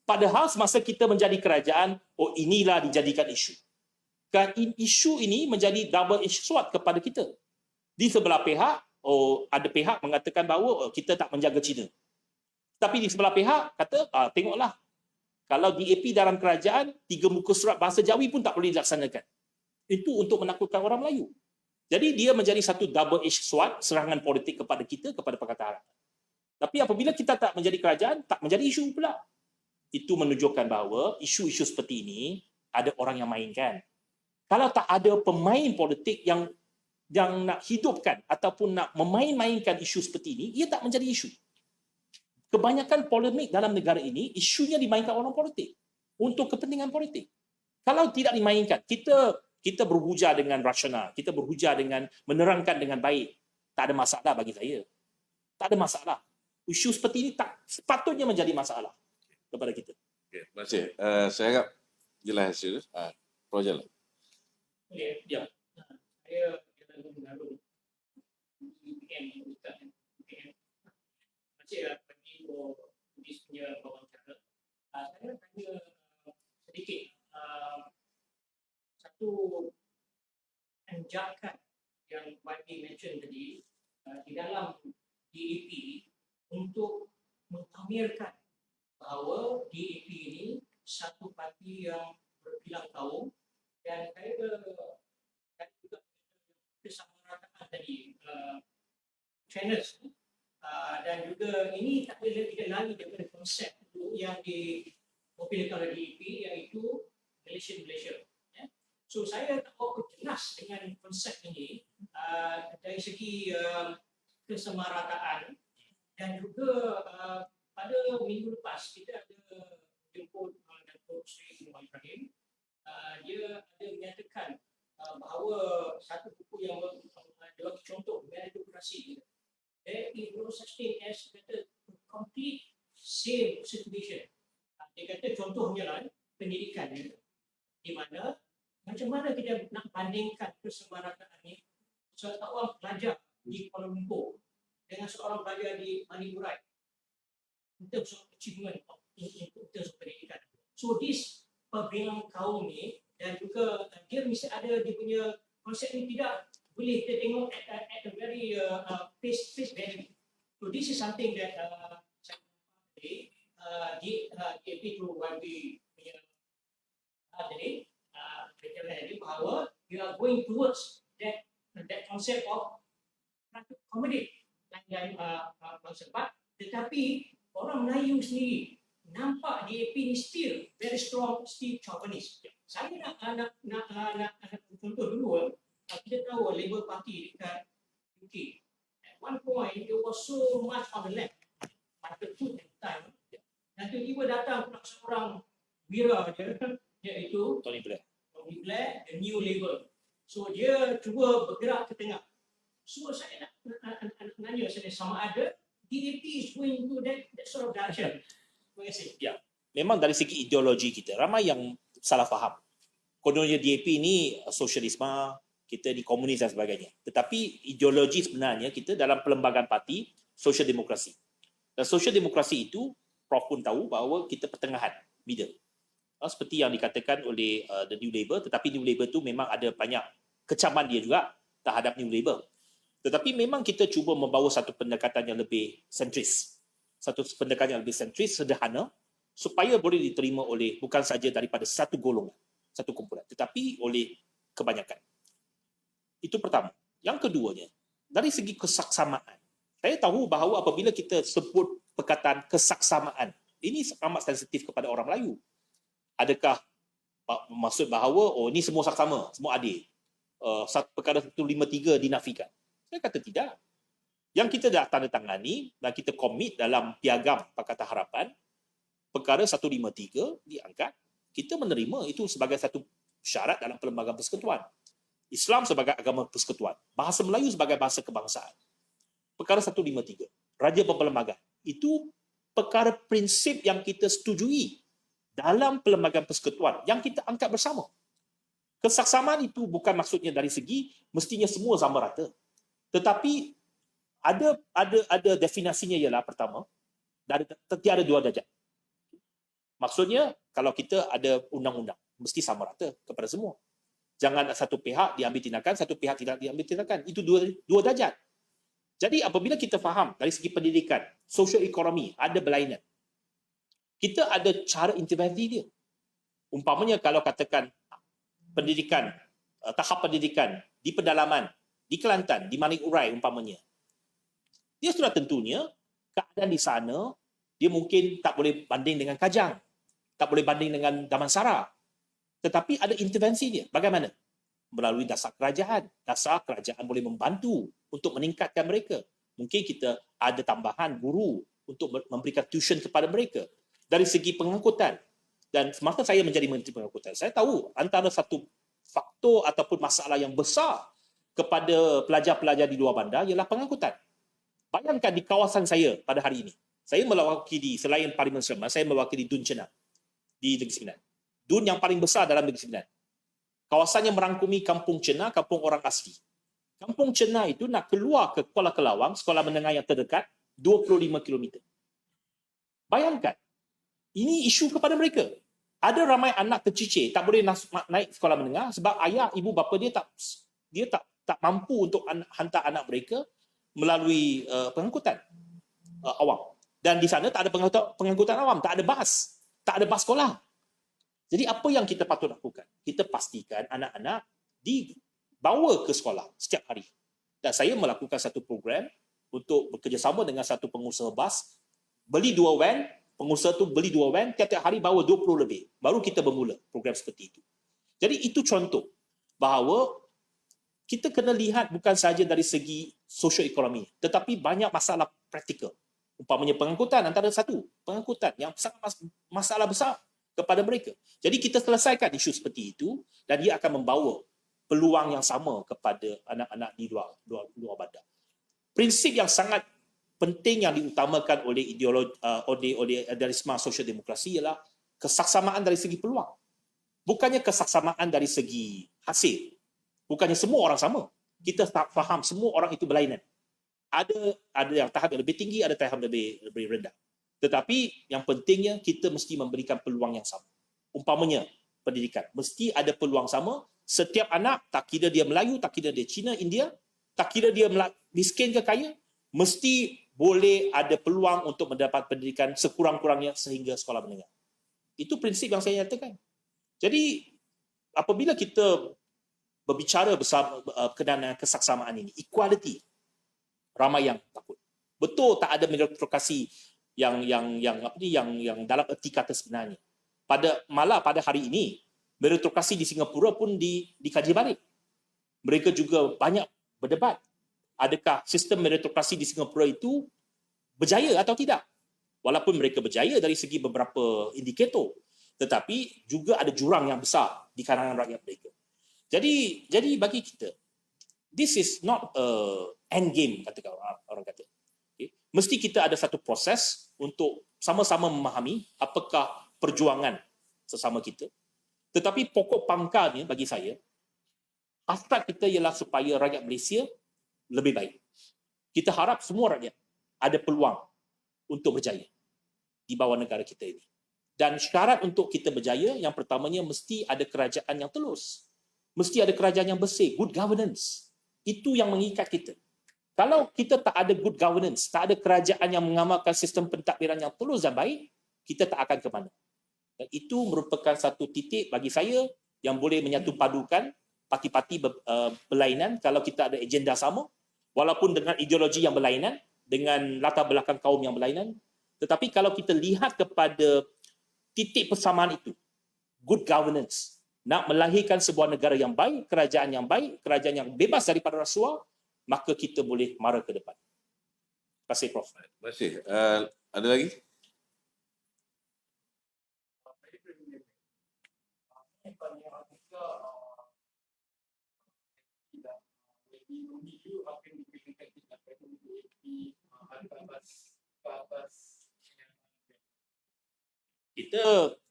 Padahal semasa kita menjadi kerajaan, inilah dijadikan isu. Dan isu ini menjadi double edged sword kepada kita. Di sebelah pihak, ada pihak mengatakan bahawa kita tak menjaga Cina. Tapi di sebelah pihak kata, tengoklah, kalau DAP dalam kerajaan, 3 muka surat bahasa Jawi pun tak boleh dilaksanakan. Itu untuk menakutkan orang Melayu. Jadi dia menjadi satu double edged sword, serangan politik kepada kita, kepada Pakatan Harapan. Tapi apabila kita tak menjadi kerajaan, tak menjadi isu pula. Itu menunjukkan bahawa isu-isu seperti ini ada orang yang mainkan. Kalau tak ada pemain politik yang nak hidupkan ataupun nak memain-mainkan isu seperti ini, ia tak menjadi isu. Kebanyakan polemik dalam negara ini, isunya dimainkan orang politik untuk kepentingan politik. Kalau tidak dimainkan, kita berhujah dengan rasional, kita berhujah dengan menerangkan dengan baik, tak ada masalah bagi saya. Tak ada masalah. Isu seperti ini tak sepatutnya menjadi masalah kepada kita. Okay, terima kasih. Saya agak jelas hasil. Prof jalan. Ya. Saya dalam mengaruh UPN masih bagi polis punya wawancara. Saya tanya sedikit satu anjakan yang YB mention tadi di dalam DAP untuk mengamirkan bahawa DAP ini satu parti yang berkilang kaum dan saya juga kesamarataan tadi channels dan juga ini tak lari daripada konsep yang dipopularkan oleh DAP iaitu Malaysia. So saya tak berapa jelas dengan konsep ini dari segi kesemarataan dan juga pada minggu lepas kita ada jemput Datuk Seri Muhammad Ibrahim. Dia ada menyatakan bahawa satu buku yang dia bagi contoh meritokrasi. There is no such thing as complete same situation. Dia kata contohnya lah pendidikan di mana macam mana kita nak bandingkan kesemarataan ini seorang pelajar di Kuala Lumpur dengan seorang pelajar di Maliburai in terms of achievement in terms of pendidikan. So this perbezaan kaum ni dan juga dia mesti ada dia punya konsep ni, tidak boleh kita tengok at a very face value. So this is something that DAP tu YB punya jadi bahawa you are going towards that concept of accommodate dan bangsa Pat, tetapi orang Melayu sendiri nampak DAP ni still very strong, still chauvinist. Saya nak contoh dulu, kita tahu Labour Party dekat UK. At one point, it was so much on the left. Market food at the time. Dan tiba-tiba datang pula seorang wira dia, iaitu Tony Blair. Tony Blair, the New Labour. So dia cuba bergerak ke tengah. So saya nak nanya saya sama ada DAP is going to that sort of direction. Terima kasih. Ya, memang dari segi ideologi kita ramai yang salah faham. Kononnya DAP ni sosialisme, kita di komunis dan sebagainya. Tetapi ideologi sebenarnya kita dalam perlembagaan parti sosial demokrasi. Dan sosial demokrasi itu Prof pun tahu bahawa kita pertengahan, middle. Seperti yang dikatakan oleh the New Labour, tetapi New Labour tu memang ada banyak kecaman dia juga terhadap New Labour. Tetapi memang kita cuba membawa satu pendekatan yang lebih sentris. Satu pendekatan yang lebih sentris, sederhana, supaya boleh diterima oleh bukan saja daripada satu golongan, satu kumpulan, tetapi oleh kebanyakan. Itu pertama. Yang keduanya, dari segi kesaksamaan. Saya tahu bahawa apabila kita sebut perkataan kesaksamaan, ini amat sensitif kepada orang Melayu. Adakah maksud bahawa ini semua saksama, semua adil? Perkara 153 dinafikan. Saya kata tidak. Yang kita dah tanda tangani dan kita komit dalam piagam Pakatan Harapan, perkara 153 diangkat, kita menerima itu sebagai satu syarat dalam Perlembagaan Persekutuan. Islam sebagai agama persekutuan, bahasa Melayu sebagai bahasa kebangsaan. Perkara 153, Raja Berperlembagaan. Itu perkara prinsip yang kita setujui dalam Perlembagaan Persekutuan yang kita angkat bersama. Kesaksamaan itu bukan maksudnya dari segi mestinya semua sama rata. Tetapi ada definisinya ialah pertama, tiada dua darjat. Maksudnya kalau kita ada undang-undang mesti sama rata kepada semua. Jangan satu pihak diambil tindakan, satu pihak tidak diambil tindakan. Itu dua darjat. Jadi apabila kita faham dari segi pendidikan, sosial ekonomi, ada berlainan. Kita ada cara intervensi dia. Umpamanya kalau katakan pendidikan, tahap pendidikan di pedalaman, di Kelantan, di Maliburai umpamanya. Dia sudah tentunya keadaan di sana, dia mungkin tak boleh banding dengan Kajang, tak boleh banding dengan Damansara. Tetapi ada intervensi dia. Bagaimana? Melalui dasar kerajaan. Dasar kerajaan boleh membantu untuk meningkatkan mereka. Mungkin kita ada tambahan guru untuk memberikan tuition kepada mereka. Dari segi pengangkutan. Dan semasa saya menjadi Menteri Pengangkutan, saya tahu antara satu faktor ataupun masalah yang besar kepada pelajar-pelajar di luar bandar ialah pengangkutan. Bayangkan di kawasan saya pada hari ini. Saya mewakili, selain Parlimen Seremban, saya mewakili Dun Chenah di Negeri Sembilan. Dun yang paling besar dalam Negeri Sembilan. Kawasannya merangkumi Kampung Chenah, kampung orang asli. Kampung Chenah itu nak keluar ke Kuala Kelawang, sekolah menengah yang terdekat, 25 km. Bayangkan, ini isu kepada mereka. Ada ramai anak tercicir, tak boleh naik sekolah menengah sebab ayah, ibu, bapa dia tak mampu untuk hantar anak mereka melalui pengangkutan awam. Dan di sana tak ada pengangkutan awam, tak ada bas sekolah. Jadi apa yang kita patut lakukan? Kita pastikan anak-anak dibawa ke sekolah setiap hari. Dan saya melakukan satu program untuk bekerjasama dengan satu pengusaha bas, beli 2 van, pengusaha tu beli 2 van, tiap-tiap hari bawa 20 lebih. Baru kita bermula program seperti itu. Jadi itu contoh bahawa kita kena lihat bukan sahaja dari segi sosioekonomi, tetapi banyak masalah praktikal. Umpamanya pengangkutan, antara satu pengangkutan yang sangat masalah besar kepada mereka. Jadi kita selesaikan isu seperti itu dan dia akan membawa peluang yang sama kepada anak-anak di luar bandar. Prinsip yang sangat penting yang diutamakan oleh oleh idealisme sosial demokrasi ialah kesaksamaan dari segi peluang. Bukannya kesaksamaan dari segi hasil. Bukannya semua orang sama. kita faham semua orang itu berlainan. Ada yang tahap yang lebih tinggi, ada tahap lebih rendah. Tetapi yang pentingnya kita mesti memberikan peluang yang sama. Umpamanya pendidikan, mesti ada peluang sama. Setiap anak, tak kira dia Melayu, tak kira dia Cina, India, tak kira dia miskin ke kaya, mesti boleh ada peluang untuk mendapat pendidikan sekurang-kurangnya sehingga sekolah menengah. Itu prinsip yang saya nyatakan. Jadi apabila kita berbicara bersama berkenaan kesaksamaan ini, equality, ramai yang takut. Betul tak ada meritokrasi yang dalam erti kata sebenarnya. Malah pada hari ini meritokrasi di Singapura pun dikaji balik. Mereka juga banyak berdebat. Adakah sistem meritokrasi di Singapura itu berjaya atau tidak? Walaupun mereka berjaya dari segi beberapa indikator, tetapi juga ada jurang yang besar di kalangan rakyat mereka. Jadi bagi kita, this is not a end game, kata orang kata. Okay? Mesti kita ada satu proses untuk sama-sama memahami apakah perjuangan sesama kita. Tetapi pokok pangkalnya bagi saya, hasrat kita ialah supaya rakyat Malaysia lebih baik. Kita harap semua rakyat ada peluang untuk berjaya di bawah negara kita ini. Dan syarat untuk kita berjaya, yang pertamanya mesti ada kerajaan yang telus. Mesti ada kerajaan yang bersih, good governance. Itu yang mengikat kita. Kalau kita tak ada good governance, tak ada kerajaan yang mengamalkan sistem pentadbiran yang telus dan baik, kita tak akan ke mana. Dan itu merupakan satu titik bagi saya yang boleh menyatu padukan parti-parti berlainan kalau kita ada agenda sama, walaupun dengan ideologi yang berlainan, dengan latar belakang kaum yang berlainan. Tetapi kalau kita lihat kepada titik persamaan itu, good governance, nak melahirkan sebuah negara yang baik, kerajaan yang bebas daripada rasuah, maka kita boleh mara ke depan. Terima kasih, Prof. Terima kasih. Ada lagi?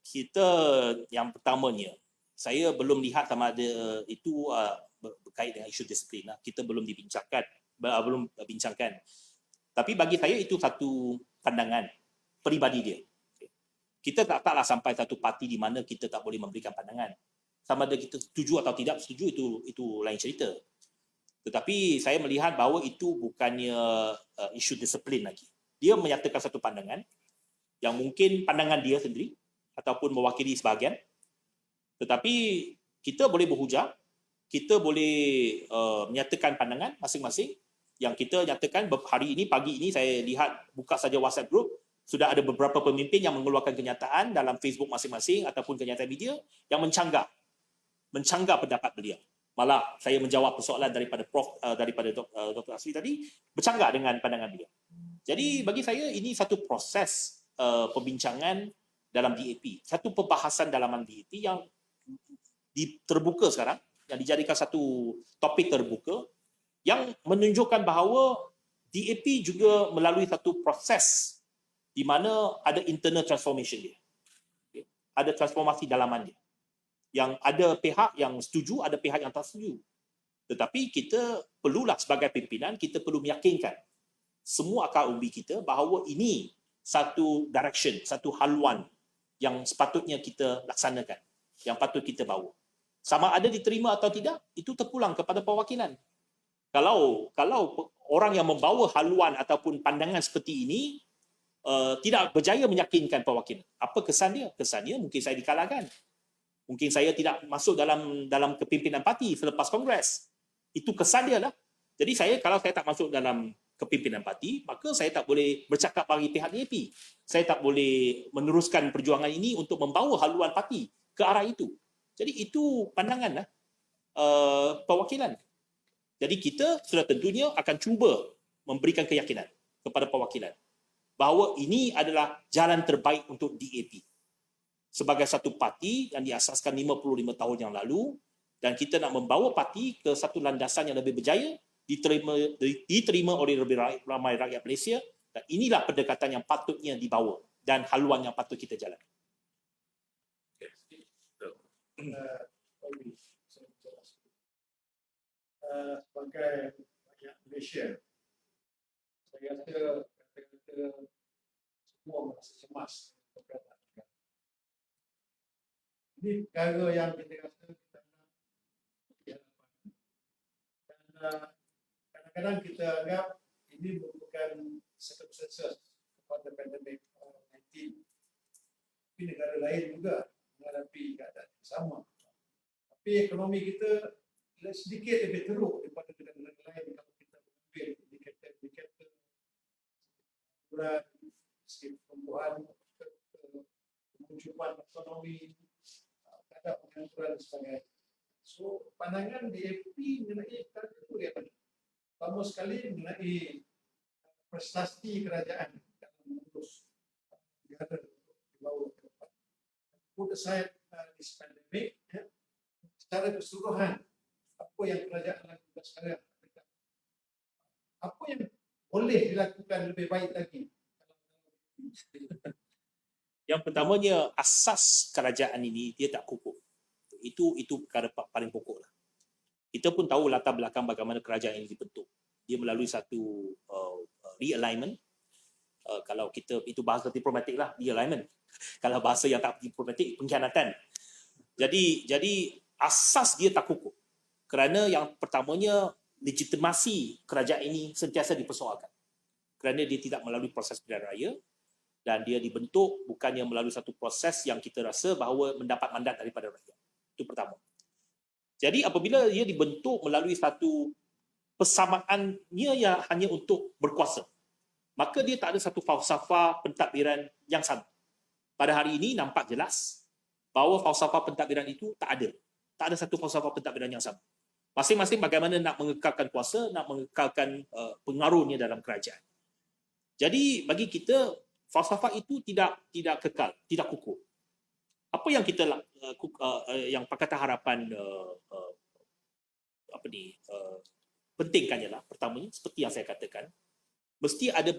Kita yang pertamanya, saya belum lihat sama ada itu berkait dengan isu disiplin. Kita belum bincangkan. Tapi bagi saya itu satu pandangan peribadi dia. Kita taklah sampai satu parti di mana kita tak boleh memberikan pandangan. Sama ada kita setuju atau tidak setuju, itu lain cerita. Tetapi saya melihat bahawa itu bukannya isu disiplin lagi. Dia menyatakan satu pandangan yang mungkin pandangan dia sendiri ataupun mewakili sebahagian. Tetapi kita boleh berhujah, kita boleh menyatakan pandangan masing-masing. Yang kita nyatakan hari ini, pagi ini saya lihat buka saja WhatsApp group, sudah ada beberapa pemimpin yang mengeluarkan kenyataan dalam Facebook masing-masing ataupun kenyataan media yang mencanggah pendapat beliau. Malah saya menjawab persoalan daripada Dr. Asri tadi, bercanggah dengan pandangan beliau. Jadi bagi saya ini satu proses perbincangan dalam DAP, satu perbahasan dalam DAP yang terbuka sekarang, yang dijadikan satu topik terbuka, yang menunjukkan bahawa DAP juga melalui satu proses di mana ada internal transformation dia. Okay? Ada transformasi dalaman dia. Yang ada pihak yang setuju, ada pihak yang tak setuju. Tetapi kita perlulah sebagai pimpinan, kita perlu meyakinkan semua akal umbi kita bahawa ini satu direction, satu haluan yang sepatutnya kita laksanakan, yang patut kita bawa. Sama ada diterima atau tidak, itu terpulang kepada perwakilan. Kalau orang yang membawa haluan ataupun pandangan seperti ini tidak berjaya meyakinkan perwakilan, apa kesan dia? Kesan dia mungkin saya dikalahkan. Mungkin saya tidak masuk dalam kepimpinan parti selepas kongres. Itu kesan dia lah. Jadi kalau saya tak masuk dalam kepimpinan parti, maka saya tak boleh bercakap bagi pihak DAP. Saya tak boleh meneruskan perjuangan ini untuk membawa haluan parti ke arah itu. Jadi itu pandangan lah perwakilan. Jadi kita sudah tentunya akan cuba memberikan keyakinan kepada perwakilan bahawa ini adalah jalan terbaik untuk DAP sebagai satu parti yang diasaskan 55 tahun yang lalu, dan kita nak membawa parti ke satu landasan yang lebih berjaya, diterima oleh lebih ramai rakyat Malaysia, dan inilah pendekatan yang patutnya dibawa dan haluan yang patut kita jalan. sebagai rakyat Malaysia, saya rasa kata-kata semua merasa cemas keberadaan negara. Ini perkara yang kita rasa kita nak beri harapan. Dan kadang-kadang kita anggap ini merupakan circumstances kepada pandemik COVID-19. Tapi negara lain juga menghadapi keadaan yang sama. Tapi ekonomi kita sedikit lebih teruk daripada negara lain kalau kita mengambil indikator segi pertumbuhan, kemunculan ekonomi, kadar pengangguran dan sebagainya. So, pandangan DAP mengenai perkara itu dia mana? Pertama sekali mengenai prestasi kerajaan dalam mengurus negara di bawah ke depan. Put aside this pandemic, secara keseluruhan, apa yang kerajaan lakukan sekarang, apa yang boleh dilakukan lebih baik lagi? Yang pertamanya, asas kerajaan ini dia tak kukuh. Itu perkara paling pokok lah. Kita pun tahu latar belakang bagaimana kerajaan ini dibentuk. Dia melalui satu realignment. Kalau kita, itu bahasa diplomatik lah, realignment. Kalau bahasa yang tak diplomatik, pengkhianatan. Jadi asas dia tak kukuh. Kerana yang pertamanya, legitimasi kerajaan ini sentiasa dipersoalkan. Kerana dia tidak melalui proses pilihan raya dan dia dibentuk bukannya melalui satu proses yang kita rasa bahawa mendapat mandat daripada rakyat. Itu pertama. Jadi apabila dia dibentuk melalui satu persamaannya yang hanya untuk berkuasa, maka dia tak ada satu falsafah pentadbiran yang sama. Pada hari ini nampak jelas bahawa falsafah pentadbiran itu tak ada. Tak ada satu falsafah pentadbiran yang sama. Masing-masing bagaimana nak mengekalkan kuasa, nak mengekalkan pengaruhnya dalam kerajaan. Jadi bagi kita, falsafah itu tidak kekal, tidak kukuh. Apa yang kita yang Pakatan Harapan pentingkan ialah pertamanya seperti yang saya katakan, mesti ada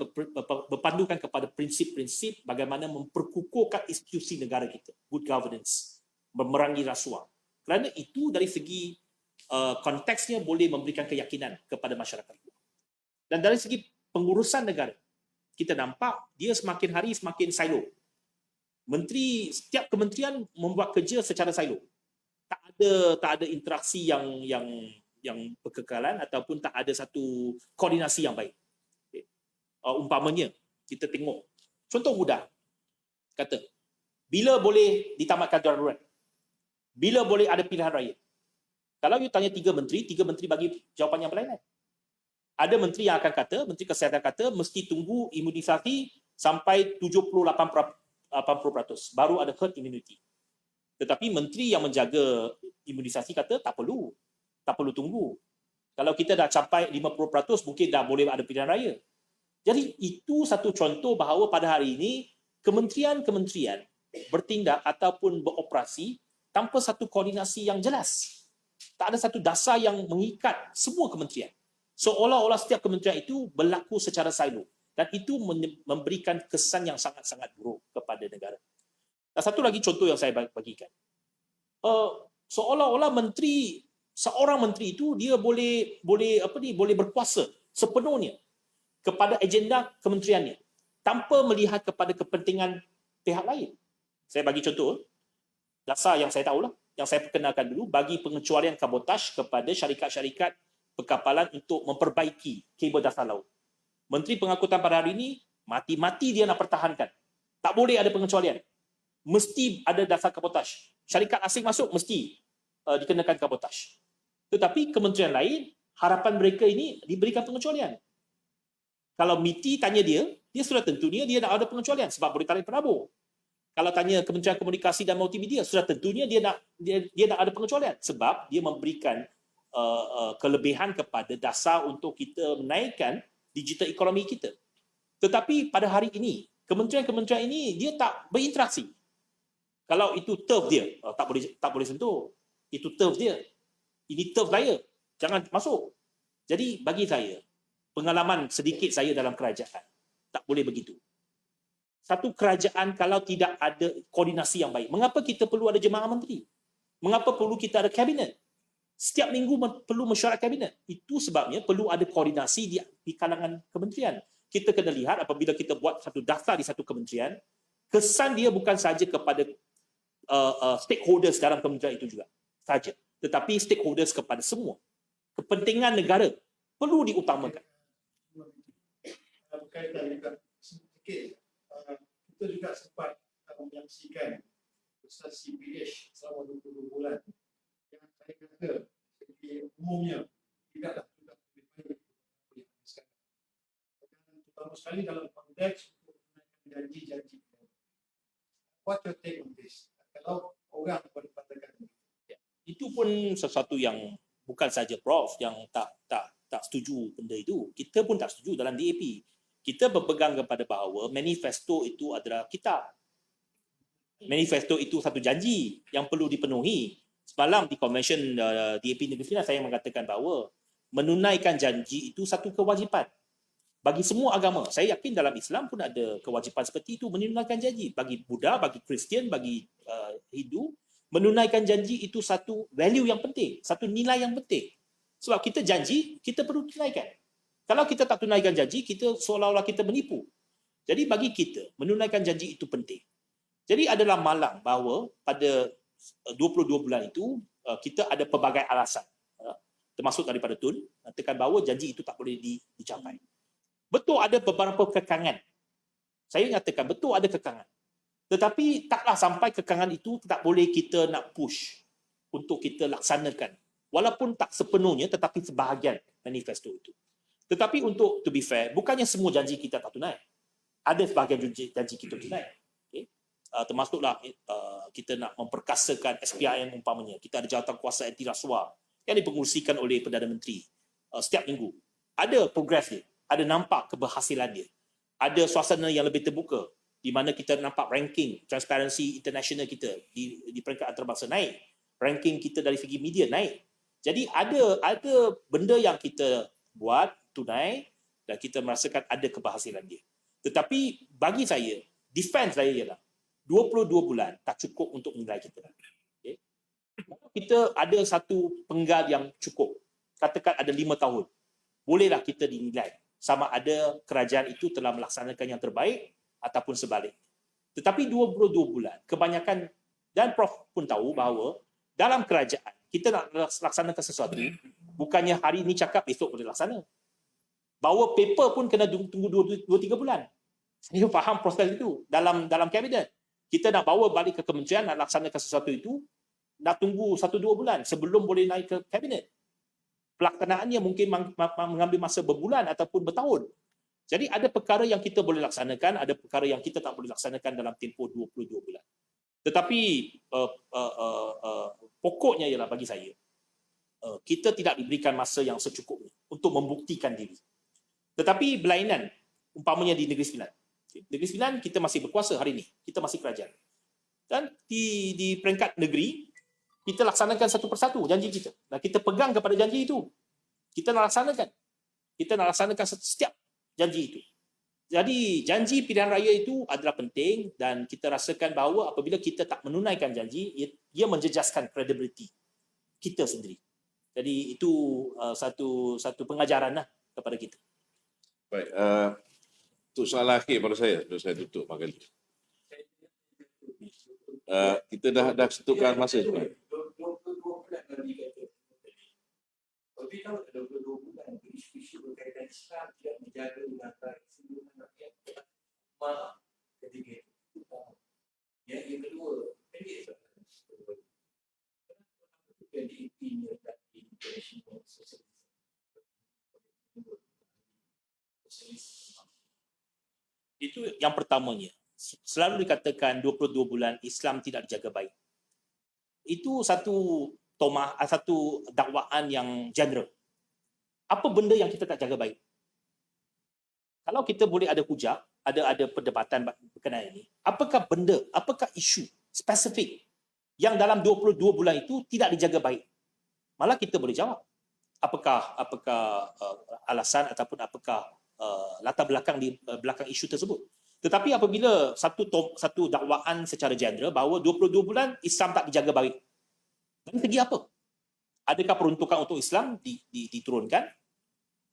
berpandukan kepada prinsip-prinsip bagaimana memperkukuhkan institusi negara kita, good governance, memerangi rasuah. Kerana itu dari segi konteksnya boleh memberikan keyakinan kepada masyarakat. Dan dari segi pengurusan negara, kita nampak dia semakin hari semakin silo. Setiap kementerian membuat kerja secara silo. Tak ada interaksi yang berkekalan ataupun tak ada satu koordinasi yang baik. Umpamanya, kita tengok contoh mudah. Kata, bila boleh ditamatkan darurat? Bila boleh ada pilihan raya? Kalau you tanya tiga menteri bagi jawapan yang berlainan. Ada menteri yang akan kata, Menteri Kesihatan kata, mesti tunggu imunisasi sampai 78% baru ada herd immunity. Tetapi menteri yang menjaga imunisasi kata, tak perlu tunggu. Kalau kita dah capai 50%, mungkin dah boleh ada pilihan raya. Jadi itu satu contoh bahawa pada hari ini, kementerian-kementerian bertindak ataupun beroperasi tanpa satu koordinasi yang jelas. Tak ada satu dasar yang mengikat semua kementerian. Seolah-olah setiap kementerian itu berlaku secara silo. Dan itu memberikan kesan yang sangat-sangat buruk kepada negara. Dan satu lagi contoh yang saya bagikan. Seolah-olah seorang menteri itu dia boleh berkuasa sepenuhnya kepada agenda kementeriannya tanpa melihat kepada kepentingan pihak lain. Saya bagi contoh, dasar yang saya tahulah, yang saya perkenalkan dulu, bagi pengecualian kabotaj kepada syarikat-syarikat perkapalan untuk memperbaiki kabel dasar laut. Menteri Pengangkutan pada hari ini, mati-mati dia nak pertahankan. Tak boleh ada pengecualian. Mesti ada dasar kabotaj. Syarikat asing masuk, mesti dikenakan kabotaj. Tetapi kementerian lain, harapan mereka ini diberikan pengecualian. Kalau MITI tanya dia sudah tentunya dia nak ada pengecualian sebab boleh tarik penabur. Kalau tanya Kementerian Komunikasi dan Multimedia, sudah tentunya dia nak ada pengecualian sebab dia memberikan kelebihan kepada dasar untuk kita menaikkan digital ekonomi kita. Tetapi pada hari ini, kementerian-kementerian ini dia tak berinteraksi. Kalau itu turf dia, tak boleh sentuh. Itu turf dia. Ini turf saya. Jangan masuk. Jadi bagi saya, pengalaman sedikit saya dalam kerajaan, tak boleh begitu. Satu kerajaan kalau tidak ada koordinasi yang baik, mengapa kita perlu ada jemaah menteri? Mengapa perlu kita ada kabinet? Setiap minggu perlu mesyuarat kabinet. Itu sebabnya perlu ada koordinasi di kalangan kementerian. Kita kena lihat apabila kita buat satu daftar di satu kementerian, kesan dia bukan saja kepada stakeholders dalam kementerian itu juga saja, tetapi stakeholders kepada semua. Kepentingan negara perlu diutamakan. Berkaitan juga sedikit, kita juga sempat menyaksikan Ustaz CPH selama 22 bulan yang saya kata segi umumnya tidaklah juga lebih baik sekarang. Terutama sekali dalam konteks untuk menaikkan janji-janji. What your take on this? Kalau orang berpandangkan Itu pun sesuatu yang bukan saja Prof yang tak setuju benda itu. Kita pun tak setuju dalam DAP. Kita berpegang kepada bahawa manifesto itu adalah kitab. Manifesto itu satu janji yang perlu dipenuhi. Semalam di Convention DAP Negeri Sembilan saya mengatakan bahawa menunaikan janji itu satu kewajipan bagi semua agama. Saya yakin dalam Islam pun ada kewajipan seperti itu, menunaikan janji. Bagi Buddha, bagi Kristian, bagi Hindu, menunaikan janji itu satu value yang penting, satu nilai yang penting. Sebab kita janji, kita perlu tunaikan. Kalau kita tak tunaikan janji, kita seolah-olah kita menipu. Jadi bagi kita, menunaikan janji itu penting. Jadi adalah malang bahawa pada 22 bulan itu, kita ada pelbagai alasan. Termasuk daripada Tun, mengatakan bahawa janji itu tak boleh dicapai. Betul ada beberapa kekangan. Saya nyatakan betul ada kekangan. Tetapi taklah sampai kekangan itu tak boleh kita nak push untuk kita laksanakan. Walaupun tak sepenuhnya tetapi sebahagian manifesto itu. Tetapi untuk to be fair, bukannya semua janji kita tak tunai. Ada sebahagian janji kita tunai. Okay? Termasuklah kita nak memperkasakan SPIM umpamanya. Kita ada jawatan kuasa anti rasuah yang dipengurusikan oleh Perdana Menteri setiap minggu. Ada progres dia. Ada nampak keberhasilan dia. Ada suasana yang lebih terbuka di mana kita nampak ranking Transparency International kita di peringkat antarabangsa naik. Ranking kita dari segi media naik. Jadi ada benda yang kita buat tunai dan kita merasakan ada keberhasilan dia. Tetapi bagi saya, defense saya ialah 22 bulan tak cukup untuk menilai kita. Okay? Kita ada satu penggal yang cukup. Katakan ada 5 tahun. Bolehlah kita dinilai sama ada kerajaan itu telah melaksanakan yang terbaik ataupun sebalik. Tetapi 22 bulan, kebanyakan, dan Prof pun tahu bahawa dalam kerajaan, kita nak laksanakan sesuatu, bukannya hari ini cakap, esok boleh laksana. Bawa paper pun kena tunggu 2-3 bulan. Saya faham proses itu dalam kabinet. Kita nak bawa balik ke kementerian, nak laksanakan sesuatu itu, nak tunggu 1-2 bulan sebelum boleh naik ke kabinet. Pelaksanaannya mungkin mengambil masa berbulan ataupun bertahun. Jadi ada perkara yang kita boleh laksanakan, ada perkara yang kita tak boleh laksanakan dalam tempoh 22 bulan. Tetapi pokoknya ialah bagi saya, kita tidak diberikan masa yang secukupnya untuk membuktikan diri. Tetapi berlainan, umpamanya di Negeri Sembilan. Negeri Sembilan kita masih berkuasa hari ini, kita masih kerajaan. Dan di peringkat negeri, kita laksanakan satu persatu janji kita. Dan kita pegang kepada janji itu. Kita nak laksanakan. Kita nak laksanakan setiap janji itu. Jadi janji pilihan raya itu adalah penting dan kita rasakan bahawa apabila kita tak menunaikan janji, ia menjejaskan kredibiliti kita sendiri. Jadi itu satu pengajaran lah kepada kita. Baik, untuk soalan akhir pada saya, sebelum saya tutup makan. Kita dah tentukan masa sebenarnya. 22 bulan Nabi kata. Tapi kalau 22 bulan isu-isu berkaitan Islam tidak menjaga mengatar keseluruhan rakyat marah ketika itu. Yang kedua, pendek soalan. Kenapa jadi ini dari international society? Itu yang pertamanya. Selalu dikatakan 22 bulan Islam tidak dijaga baik. Itu satu dakwaan yang general. Apa benda yang kita tak jaga baik? Kalau kita boleh ada hujah, ada perdebatan berkenaan ini, apakah benda, apakah isu spesifik yang dalam 22 bulan itu tidak dijaga baik? Malah kita boleh jawab. Apakah alasan ataupun apakah latar belakang di belakang isu tersebut? Tetapi apabila satu dakwaan secara general bahawa 22 bulan Islam tak dijaga baik, dari segi apa? Adakah peruntukan untuk Islam diturunkan?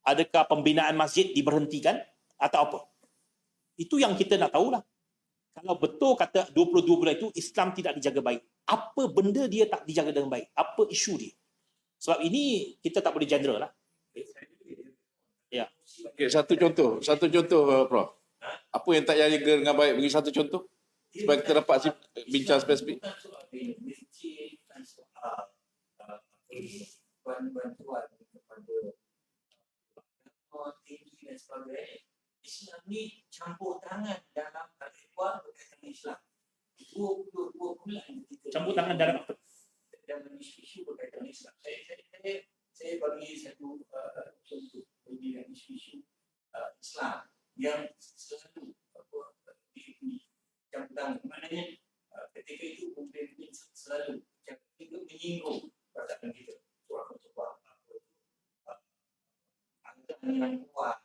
Adakah pembinaan masjid diberhentikan? Atau apa? Itu yang kita nak tahulah. Kalau betul kata 22 bulan itu Islam tidak dijaga baik, apa benda dia tak dijaga dengan baik? Apa isu dia? Sebab ini kita tak boleh general lah. Ya. Okay, satu contoh, Prof. Apa yang tak jaga dengan baik? Bagi satu contoh supaya kita dapat bincang spesifik. Bukan soal masjid, bukan soal bantuan kepada tinggi dan sebagainya. Islam ni campur tangan dalam kehidupan berkaitan Islam. 22 bulan kita Campur tangan dalam apa? dalam isu-isu berkaitan Islam. Saya bagi satu contoh dengan isu-isu Islam yang selalu campur tangan. Maknanya ketika itu pemimpin selalu menyinggung perasaan kita. Soal anggaran yang kuat,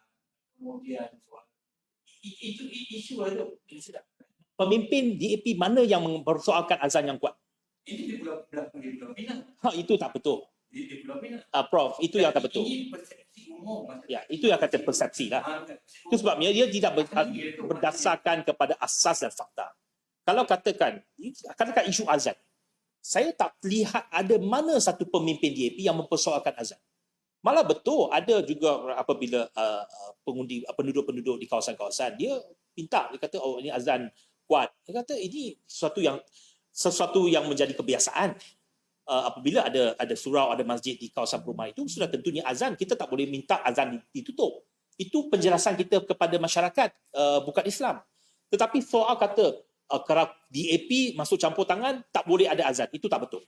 kemudian soal itu isu itu sedap. Pemimpin DAP mana yang mempersoalkan azan yang kuat? Ini di Pulau Pinang. Itu tak betul. Di Pulau Pinang. Prof, itu yang tak betul. Ini persepsi umum. Ya, itu yang kata persepsi lah. Itu sebabnya dia tidak berdasarkan kepada asas dan fakta. Kalau katakan isu azan, saya tak lihat ada mana satu pemimpin DAP yang mempersoalkan azan. Malah betul ada juga apabila penduduk-penduduk di kawasan-kawasan dia minta, dia kata oh ini azan kuat. Dia kata ini sesuatu yang menjadi kebiasaan. Apabila ada surau, ada masjid di kawasan perumahan itu sudah tentunya azan, kita tak boleh minta azan ditutup. Itu penjelasan kita kepada masyarakat bukan Islam. Tetapi soal kata kerana DAP masuk campur tangan tak boleh ada azan, itu tak betul.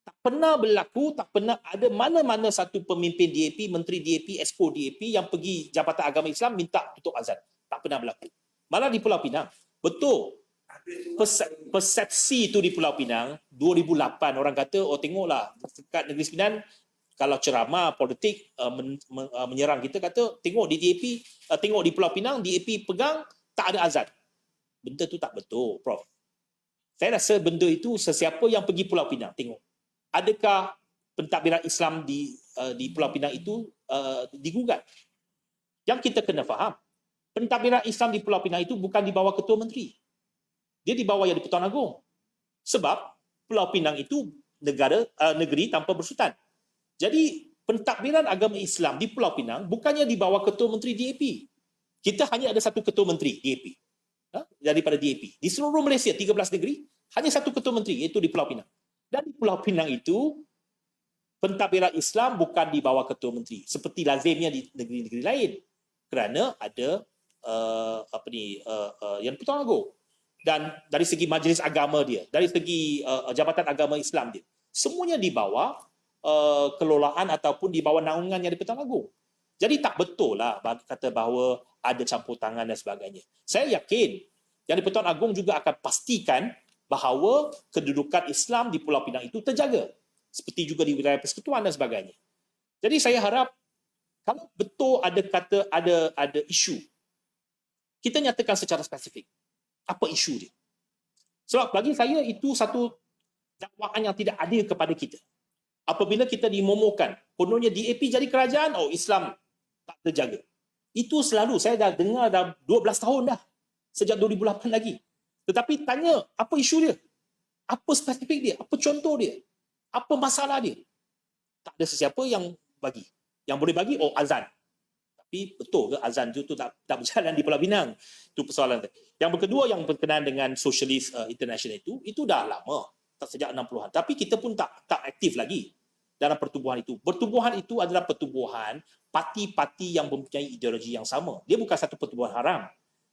Tak pernah berlaku, tak pernah ada mana-mana satu pemimpin DAP, menteri DAP, exco DAP yang pergi Jabatan Agama Islam minta tutup azan. Tak pernah berlaku. Malah di Pulau Pinang, betul. Persepsi itu di Pulau Pinang 2008 orang kata oh tengoklah dekat Negeri Sembilan kalau ceramah politik menyerang kita, kata tengok di DAP, tengok di Pulau Pinang DAP pegang tak ada azan. Benda tu tak betul, Prof. Saya rasa benda itu sesiapa yang pergi Pulau Pinang tengok. Adakah pentadbiran Islam di Pulau Pinang itu digugat? Yang kita kena faham, pentadbiran Islam di Pulau Pinang itu bukan di bawah Ketua Menteri. Dia di bawah Yang di-Pertuan Agong. Sebab Pulau Pinang itu negeri tanpa bersultan. Jadi pentadbiran agama Islam di Pulau Pinang bukannya di bawah Ketua Menteri DAP. Kita hanya ada satu Ketua Menteri DAP. Daripada DAP. Di seluruh Malaysia 13 negeri hanya satu Ketua Menteri, iaitu di Pulau Pinang. Dan di Pulau Pinang itu pentadbiran Islam bukan di bawah Ketua Menteri seperti lazimnya di negeri-negeri lain. Kerana ada Yang di-Pertuan Agong. Dan dari segi majlis agama dia, dari segi Jabatan Agama Islam dia, semuanya di bawah kelolaan ataupun di bawah naungan Yang di-Pertuan Agong. Jadi tak betul lah kata bahawa ada campur tangan dan sebagainya. Saya yakin Yang di-Pertuan Agong juga akan pastikan bahawa kedudukan Islam di Pulau Pinang itu terjaga. Seperti juga di wilayah Persekutuan dan sebagainya. Jadi saya harap kalau betul ada isu, kita nyatakan secara spesifik apa isu dia. Sebab bagi saya itu satu dakwaan yang tidak adil kepada kita. Apabila kita dimomokan, kononnya DAP jadi kerajaan, oh Islam tak terjaga. Itu selalu saya dah dengar dah 12 tahun dah. Sejak 2008 lagi. Tetapi tanya apa isu dia? Apa spesifik dia? Apa contoh dia? Apa masalah dia? Tak ada sesiapa yang bagi. Yang boleh bagi, oh azan. Tapi betul ke azan itu tak berjalan di Pulau Pinang? Itu persoalan. Yang kedua yang berkenaan dengan Socialist International itu dah lama. Tak sejak 60-an. Tapi kita pun tak aktif lagi dalam pertubuhan itu. Pertubuhan itu adalah pertubuhan parti-parti yang mempunyai ideologi yang sama. Dia bukan satu pertubuhan haram.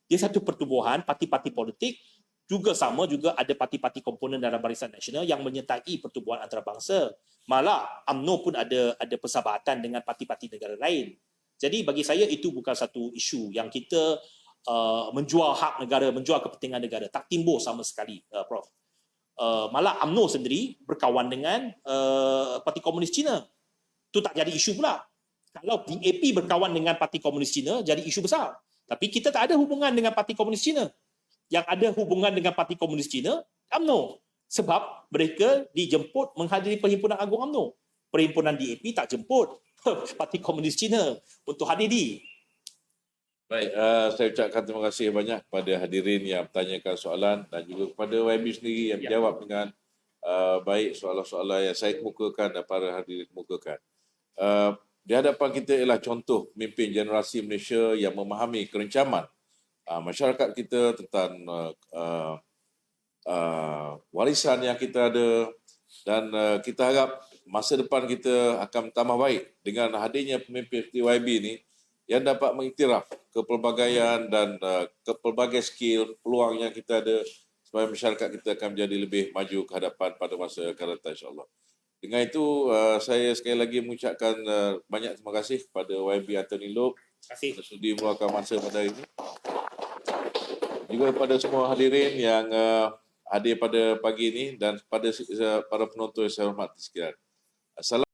Dia satu pertubuhan parti-parti politik juga sama, juga ada parti-parti komponen dalam Barisan Nasional yang menyertai pertubuhan antarabangsa. Malah UMNO pun ada persahabatan dengan parti-parti negara lain. Jadi bagi saya itu bukan satu isu yang kita menjual hak negara, menjual kepentingan negara. Tak timbul sama sekali, Prof. Malah UMNO sendiri berkawan dengan Parti Komunis Cina. Itu tak jadi isu pula. Kalau DAP berkawan dengan Parti Komunis Cina, jadi isu besar. Tapi kita tak ada hubungan dengan Parti Komunis Cina. Yang ada hubungan dengan Parti Komunis Cina, UMNO. Sebab mereka dijemput menghadiri Perhimpunan Agung UMNO. perhimpunan DAP tak jemput Parti Komunis Cina untuk hadir di. Baik, saya ucapkan terima kasih banyak kepada hadirin yang bertanyakan soalan dan juga kepada YB sendiri yang menjawab dengan baik soalan-soalan yang saya kemukakan dan para hadirin kemukakan. Di hadapan kita ialah contoh pemimpin generasi Malaysia yang memahami kerencaman masyarakat kita tentang warisan yang kita ada, dan kita harap masa depan kita akan tambah baik dengan hadirnya pemimpin seperti YB ni yang dapat mengiktiraf kepelbagaian dan pelbagai skill, peluang yang kita ada supaya masyarakat kita akan menjadi lebih maju ke hadapan pada masa akan datang, insyaAllah. Dengan itu, saya sekali lagi mengucapkan banyak terima kasih kepada YB Anthony Loke Terima kasih. sudi meluangkan masa pada hari ini. Juga kepada semua hadirin yang hadir pada pagi ini dan pada para penonton yang saya hormati sekalian. Assalamualaikum.